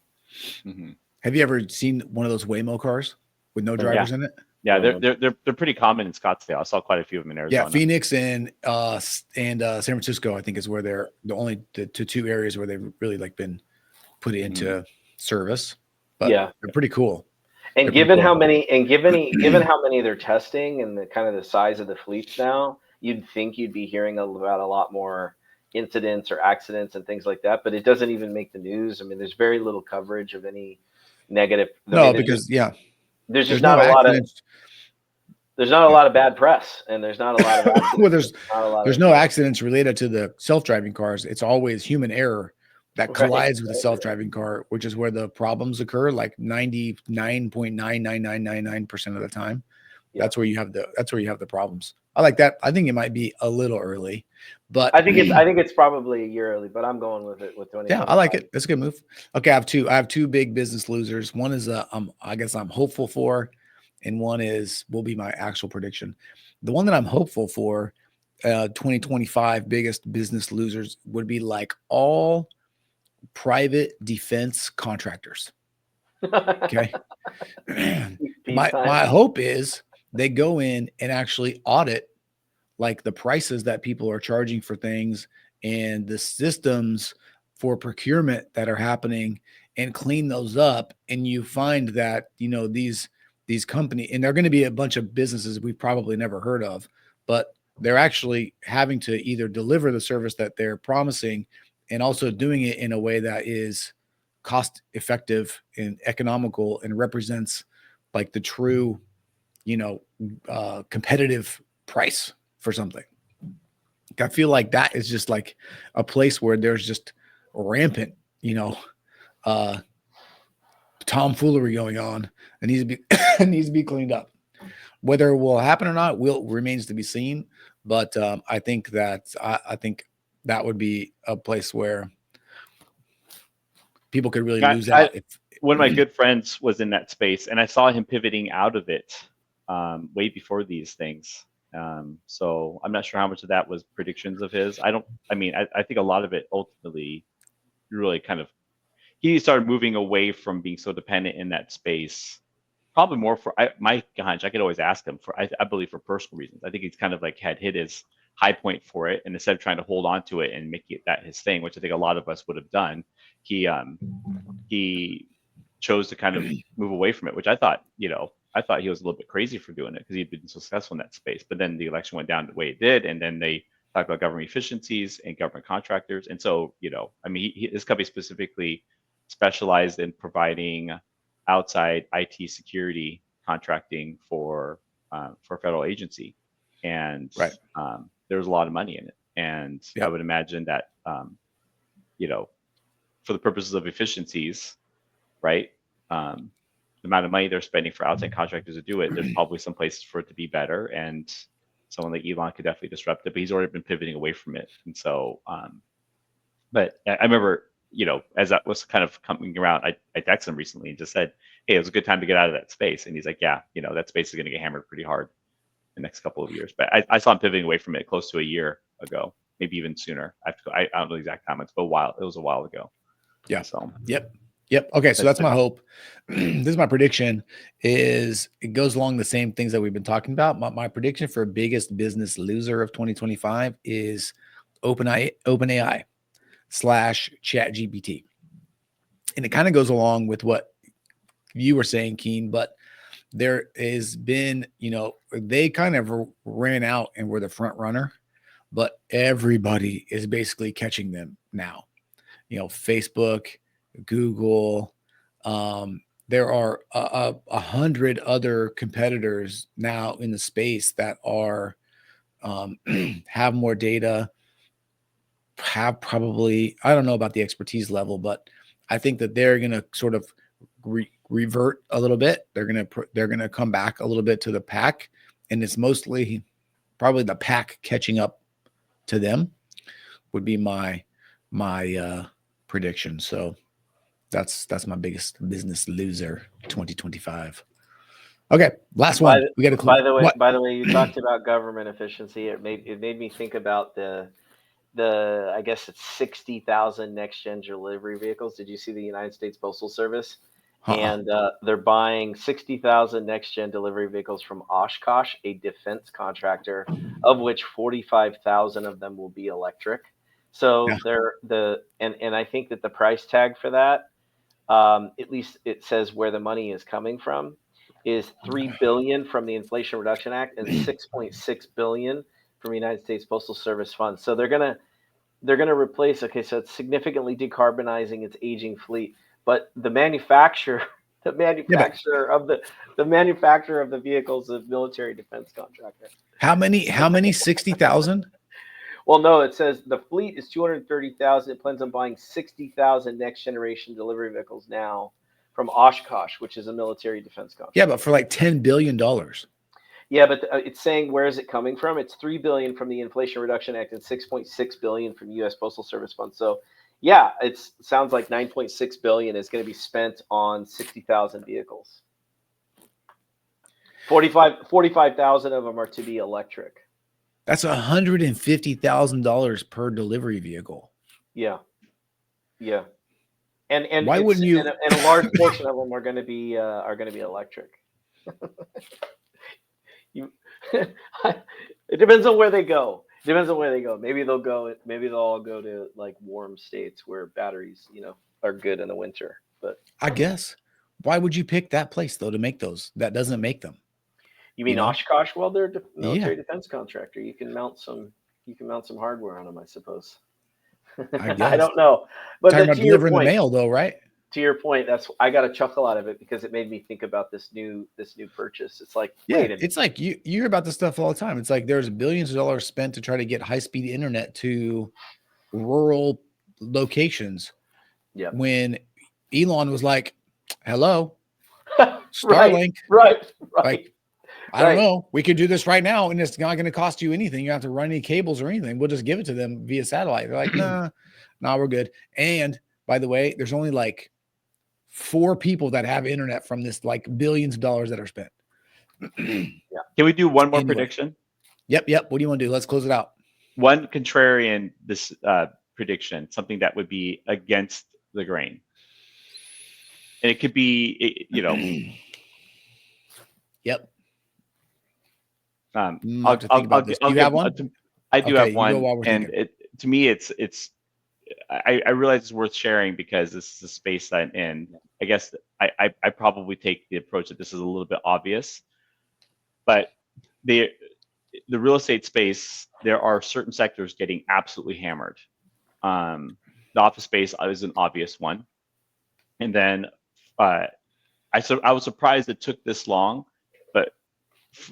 Mm-hmm. Have you ever seen one of those Waymo cars with no drivers in it? Yeah, they're pretty common in Scottsdale. I saw quite a few of them in Arizona. Yeah, Phoenix and San Francisco, I think, is where they're the two areas where they've really like been put into service. But yeah, they're pretty cool. And given how many they're testing and the kind of the size of the fleets now, you'd think you'd be hearing about a lot more incidents or accidents and things like that. But it doesn't even make the news. I mean, there's very little coverage of any negative. Because there's just not a lot of. There's not a lot of bad press, and there's not a lot of accidents. Well, there's no accidents related to the self-driving cars. It's always human error that collides with a self-driving car, which is where the problems occur, like 99.99999% of the time. Yeah. That's where you have the problems. I like that. I think it might be a little early, but I think it's probably a year early, but I'm going with it with 20. Yeah, I like it. That's a good move. Okay, I have two big business losers. One is I guess I'm hopeful for, and one will be my actual prediction. The one that I'm hopeful for, 2025 biggest business losers would be like all private defense contractors. Okay. My hope is they go in and actually audit like the prices that people are charging for things and the systems for procurement that are happening and clean those up. And you find that, these companies, and they're going to be a bunch of businesses we've probably never heard of, but they're actually having to either deliver the service that they're promising and also doing it in a way that is cost effective and economical and represents like the true, competitive price for something. I feel like that is just like a place where there's just rampant, tomfoolery going on and needs to be cleaned up. Whether it will happen or not remains to be seen. But I think that would be a place where people could really lose out. One of my good friends was in that space, and I saw him pivoting out of it way before these things. So I'm not sure how much of that was predictions of his. I think a lot of it ultimately really he started moving away from being so dependent in that space. Probably more for my hunch. I could always ask him I believe for personal reasons. I think he's kind of like had hit his high point for it, and instead of trying to hold on to it and make it that his thing, which I think a lot of us would have done, he chose to kind of move away from it, which I thought he was a little bit crazy for doing it because he'd been successful in that space. But then the election went down the way it did, and then they talked about government efficiencies and government contractors. And so, his company specifically specialized in providing outside IT security contracting for a federal agency, and right. There was a lot of money in it. And I would imagine that for the purposes of efficiencies, right? The amount of money they're spending for outside contractors to do it, there's probably some places for it to be better, and someone like Elon could definitely disrupt it, but he's already been pivoting away from it. And so, but I remember, as that was kind of coming around, I texted him recently and just said, hey, it was a good time to get out of that space. And he's like, yeah, that space is going to get hammered pretty hard in the next couple of years. But I saw him pivoting away from it close to a year ago, maybe even sooner. I don't know the exact comments, but it was a while ago. Yeah. So, Yep. Okay. So that's my hope. This is my prediction. It goes along the same things that we've been talking about. My prediction for biggest business loser of 2025 is OpenAI / ChatGPT. And it kind of goes along with what you were saying, Keane, but there has been, they kind of ran out and were the front runner, but everybody is basically catching them now. Facebook, Google, there are 100 other competitors now in the space that are have more data, have probably, I don't know about the expertise level, but I think that they're going to sort of revert a little bit. They're going to come back a little bit to the pack, and it's mostly probably the pack catching up to them would be my prediction. So that's my biggest business loser 2025. Okay, last one. We got to. By the way, you talked about government efficiency. It made me think about the I guess it's 60,000 next gen delivery vehicles. Did you see the United States Postal Service? And they're buying 60,000 next gen delivery vehicles from Oshkosh, a defense contractor, of which 45,000 of them will be electric. So and I think that the price tag for that, at least it says where the money is coming from, is $3 billion from the Inflation Reduction Act and $6.6 billion from United States Postal Service funds. So they're gonna replace. Okay, so it's significantly decarbonizing its aging fleet, but the manufacturer of the vehicles is military defense contractor. How many 60,000? Well, no, it says the fleet is 230,000. It plans on buying 60,000 next generation delivery vehicles now from Oshkosh, which is a military defense contractor. Yeah, but for like $10 billion. Yeah, but it's saying where is it coming from? It's $3 billion from the Inflation Reduction Act and $6.6 billion from U.S. Postal Service funds. So, yeah, it sounds like $9.6 billion is going to be spent on 60,000 vehicles. 45,000 of them are to be electric. That's $150,000 per delivery vehicle. Yeah. And why wouldn't you? And a large portion of them are going to be electric. It depends on where they go. Maybe they'll all go to like warm states where batteries, are good in the winter. But I guess, why would you pick that place though to make those? That doesn't make them. You mean Oshkosh? Well, they're a military defense contractor. You can mount some hardware on them, I suppose. I guess. I don't know. But talking about delivering the mail though, right? To your point, I got a chuckle out of it because it made me think about this new purchase. It's like, it's like you hear about this stuff all the time. It's like there's billions of dollars spent to try to get high-speed internet to rural locations. Yeah. When Elon was like, "Hello, Starlink." Right. Like, I don't know. We could do this right now, and it's not going to cost you anything. You don't have to run any cables or anything. We'll just give it to them via satellite. They're like, nah, we're good. And by the way, there's only like 4 people that have internet from this, like billions of dollars that are spent. Yeah. Can we do one more prediction? Yep. What do you want to do? Let's close it out. One contrarian prediction, something that would be against the grain. And it could be, Yep. I'll have one. I do have one, and to me, it's. I realize it's worth sharing because this is a space I'm in. I guess I probably take the approach that this is a little bit obvious, but the real estate space, there are certain sectors getting absolutely hammered. The office space is an obvious one, and then I was surprised it took this long, but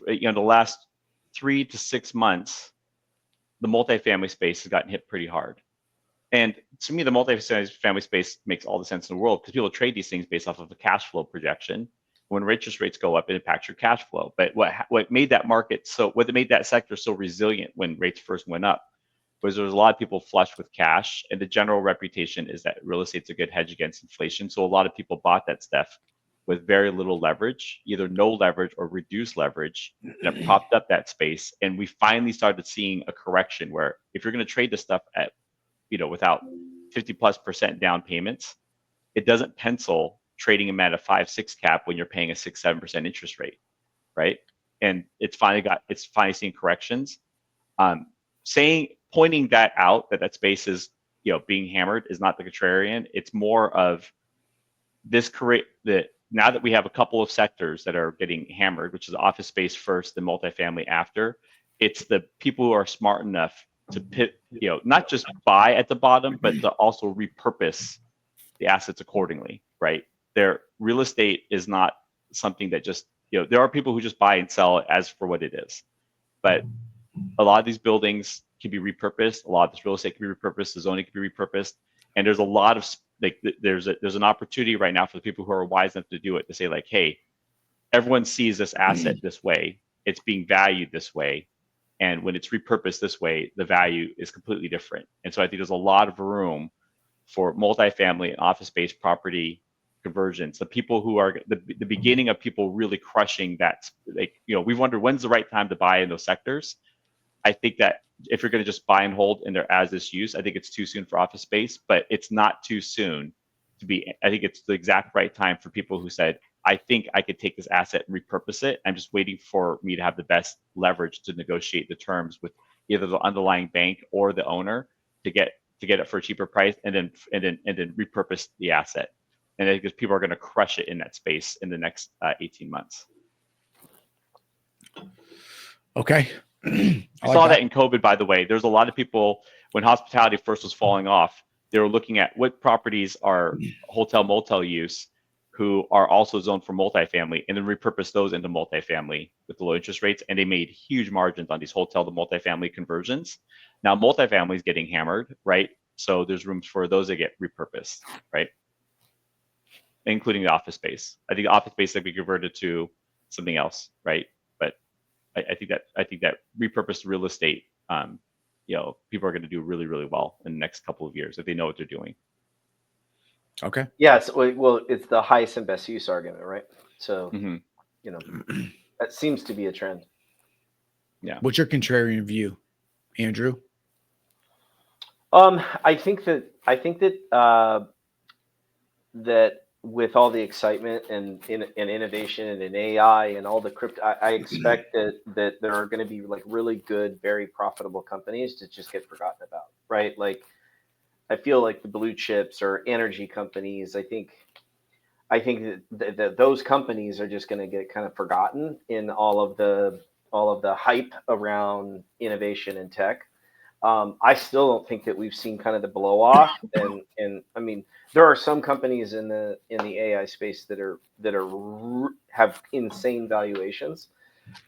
the last 3 to 6 months, the multifamily space has gotten hit pretty hard. And to me, the multifamily space makes all the sense in the world because people trade these things based off of a cash flow projection. When interest rates go up, it impacts your cash flow. But what made that sector so resilient when rates first went up was there was a lot of people flush with cash, and the general reputation is that real estate's a good hedge against inflation. So a lot of people bought that stuff with very little leverage, either no leverage or reduced leverage, and it propped up that space. And we finally started seeing a correction where if you're going to trade this stuff at without 50+% down payments, it doesn't pencil trading them at a 5-6 cap when you're paying a 6-7% interest rate, right? And it's finally seeing corrections. Saying pointing that out, that space is, being hammered, is not the contrarian. It's more of this that now that we have a couple of sectors that are getting hammered, which is office space first, then multifamily after. It's the people who are smart enough to not just buy at the bottom, but to also repurpose the assets accordingly, right? Their real estate is not something that just, there are people who just buy and sell it as for what it is. But a lot of these buildings can be repurposed. A lot of this real estate can be repurposed. The zoning can be repurposed. And there's a lot of, there's an opportunity right now for the people who are wise enough to do it, to say like, hey, everyone sees this asset this way. It's being valued this way. And when it's repurposed this way, the value is completely different. And so I think there's a lot of room for multifamily and office-based property conversions. The people who are the beginning of people really crushing that, we've wondered when's the right time to buy in those sectors. I think that if you're going to just buy and hold in their as is use, I think it's too soon for office space, but it's not too soon to be. I think it's the exact right time for people who said, I think I could take this asset and repurpose it. I'm just waiting for me to have the best leverage to negotiate the terms with either the underlying bank or the owner to get it for a cheaper price, and then repurpose the asset. And I think because people are going to crush it in that space in the next 18 months. Okay. I saw that in COVID, by the way. There's a lot of people, when hospitality first was falling off, they were looking at what properties are hotel motel use who are also zoned for multifamily, and then repurpose those into multifamily with the low interest rates. And they made huge margins on these hotel to multifamily conversions. Now multifamily is getting hammered, right? So there's rooms for those that get repurposed, right? Including the office space. I think the office space that we converted to something else, right? But I think that repurposed real estate, people are going to do really, really well in the next couple of years if they know what they're doing. Okay. Yeah. Well, it's the highest and best use argument, right? So, that seems to be a trend. Yeah. What's your contrarian view, Andrew? I think that with all the excitement and innovation and in AI and all the crypto, I expect that there are going to be like really good, very profitable companies to just get forgotten about, right? Like, I feel like the blue chips or energy companies, I think that those companies are just going to get kind of forgotten in all of the hype around innovation and tech. I still don't think that we've seen kind of the blow off, and I mean, there are some companies in the AI space that have insane valuations.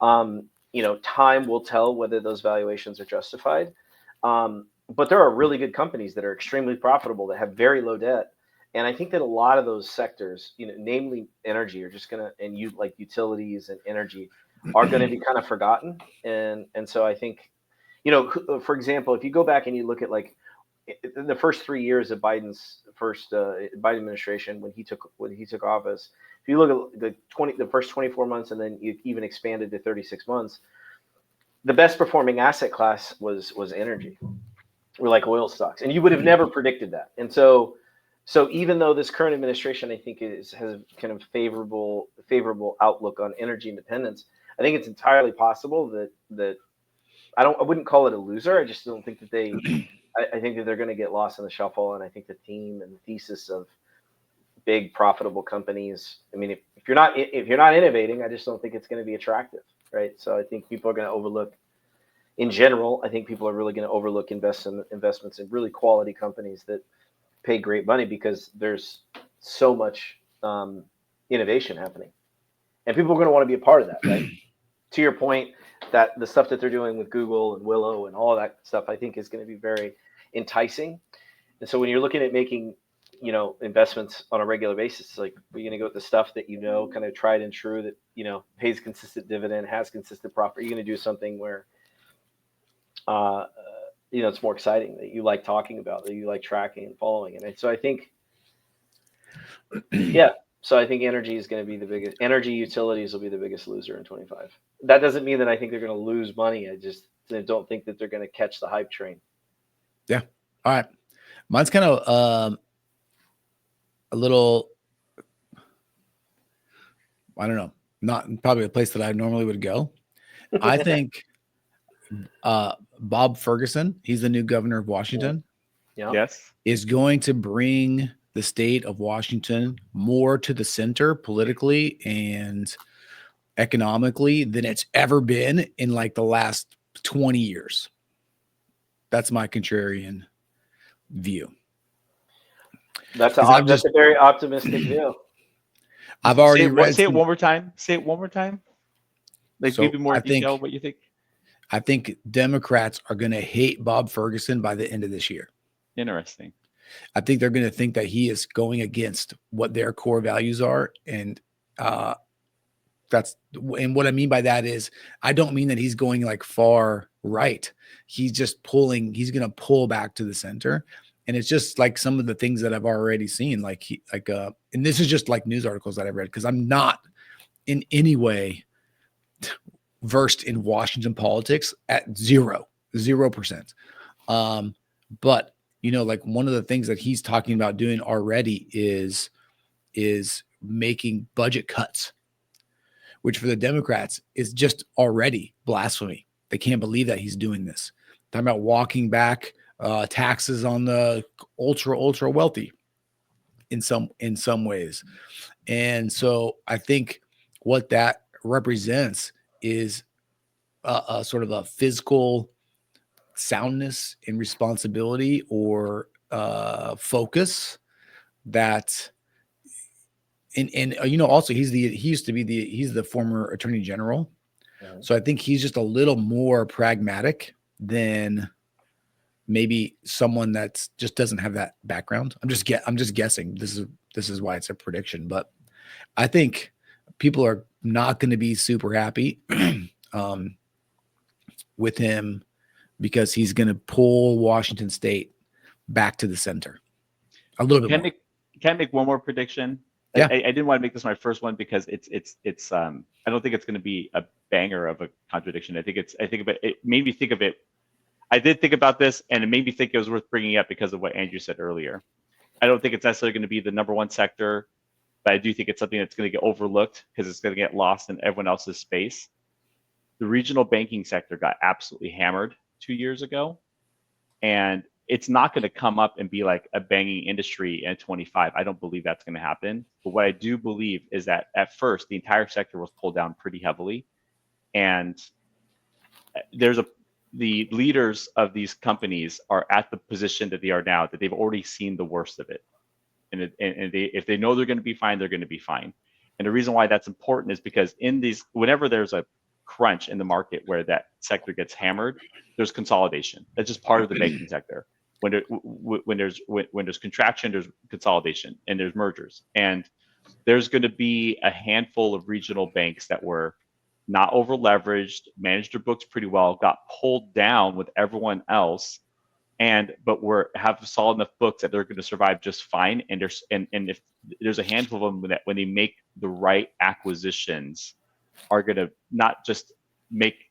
Time will tell whether those valuations are justified. But there are really good companies that are extremely profitable that have very low debt. And I think that a lot of those sectors, namely energy, are just gonna, and like utilities and energy, are going to be kind of forgotten. And so I think, for example, if you go back and you look at like the first 3 years of Biden's Biden administration when he took office, if you look at the first 24 months, and then you even expanded to 36 months, the best performing asset class was energy. We're like oil stocks, and you would have never predicted that. And so even though this current administration, I think, has kind of favorable outlook on energy independence, I think it's entirely possible that I wouldn't call it a loser. I just don't think that I think that they're going to get lost in the shuffle. And I think the theme and the thesis of big profitable companies, I mean, if you're not innovating, I just don't think it's going to be attractive, right? So I think people are going to overlook. In general, I think people are really going to overlook investments in really quality companies that pay great money, because there's so much innovation happening, and people are going to want to be a part of that, right? To your point, that the stuff that they're doing with Google and Willow and all that stuff, I think, is going to be very enticing. And so when you're looking at making, investments on a regular basis, like, we're going to go with the stuff that kind of tried and true, that pays consistent dividend, has consistent profit. You're going to do something where it's more exciting, that you like talking about, that you like tracking and following. And so I think, I think energy is going to be the biggest. Energy utilities will be the biggest loser in 25. That doesn't mean that I think they're going to lose money. I just don't think that they're going to catch the hype train. Yeah. All right. Mine's kind of a little, I don't know, not probably a place that I normally would go. I think Bob Ferguson, he's the new governor of Washington, Yes. is going to bring the state of Washington more to the center politically and economically than it's ever been in like the last 20 years. That's my contrarian view. That's a very optimistic view. I've already read. Say it one more time. Say it one more time. Like maybe more detail. What you think? I think Democrats are going to hate Bob Ferguson by the end of this year. Interesting. I think they're going to think that he is going against what their core values are, and what I mean by that is I don't mean that he's going like far right. He's just pulling. He's going to pull back to the center, and it's just like some of the things that I've already seen. And this is just like news articles that I've read because I'm not in any way versed in Washington politics at 0%. But like one of the things that he's talking about doing already is making budget cuts, which for the Democrats is just already blasphemy. They can't believe that he's doing this. Talking about walking back taxes on the ultra wealthy in some ways. And so I think what that represents is a sort of a physical soundness and responsibility or focus that and also he's the former attorney general. So I think he's just a little more pragmatic than maybe someone that's just doesn't have that background. I'm just guessing. This is why it's a prediction, but I think people are not going to be super happy with him because he's going to pull Washington State back to the center a little bit more. Can I make one more prediction? Yeah. I didn't want to make this my first one because it's I don't think it's going to be a banger of a contradiction. I think it made me think of it. I did think about this and it made me think it was worth bringing up because of what Andrew said earlier. I don't think it's necessarily going to be the number one sector, but I do think it's something that's going to get overlooked because it's going to get lost in everyone else's space. The regional banking sector got absolutely hammered 2 years ago, and it's not going to come up and be like a banging industry in 25. I don't believe that's going to happen. But what I do believe is that at first the entire sector was pulled down pretty heavily, and the leaders of these companies are at the position that they are now, that they've already seen the worst of it. And if they know they're going to be fine, they're going to be fine. And the reason why that's important is because whenever there's a crunch in the market where that sector gets hammered, there's consolidation. That's just part of the banking sector. When there's contraction, there's consolidation and there's mergers. And there's going to be a handful of regional banks that were not over leveraged, managed their books pretty well, got pulled down with everyone else, but have solid enough books that they're going to survive just fine. And if there's a handful of them that when they make the right acquisitions are going to not just make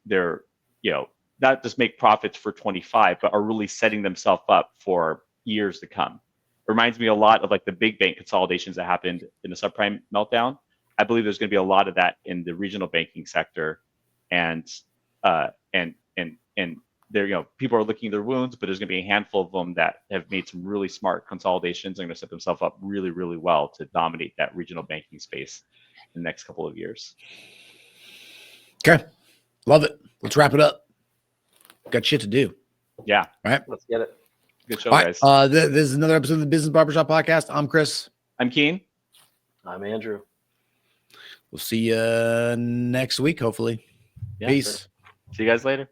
profits for 25, but are really setting themselves up for years to come. It reminds me a lot of like the big bank consolidations that happened in the subprime meltdown. I believe there's going to be a lot of that in the regional banking sector, and there, people are licking their wounds, but there's going to be a handful of them that have made some really smart consolidations and are going to set themselves up really, really well to dominate that regional banking space in the next couple of years. Okay. Love it. Let's wrap it up. Got shit to do. Yeah. All right. Let's get it. Good show, right. guys. This is another episode of the Business Barbershop Podcast. I'm Chris. I'm Keane. I'm Andrew. We'll see you next week, hopefully. Yeah, Peace. Sure. See you guys later.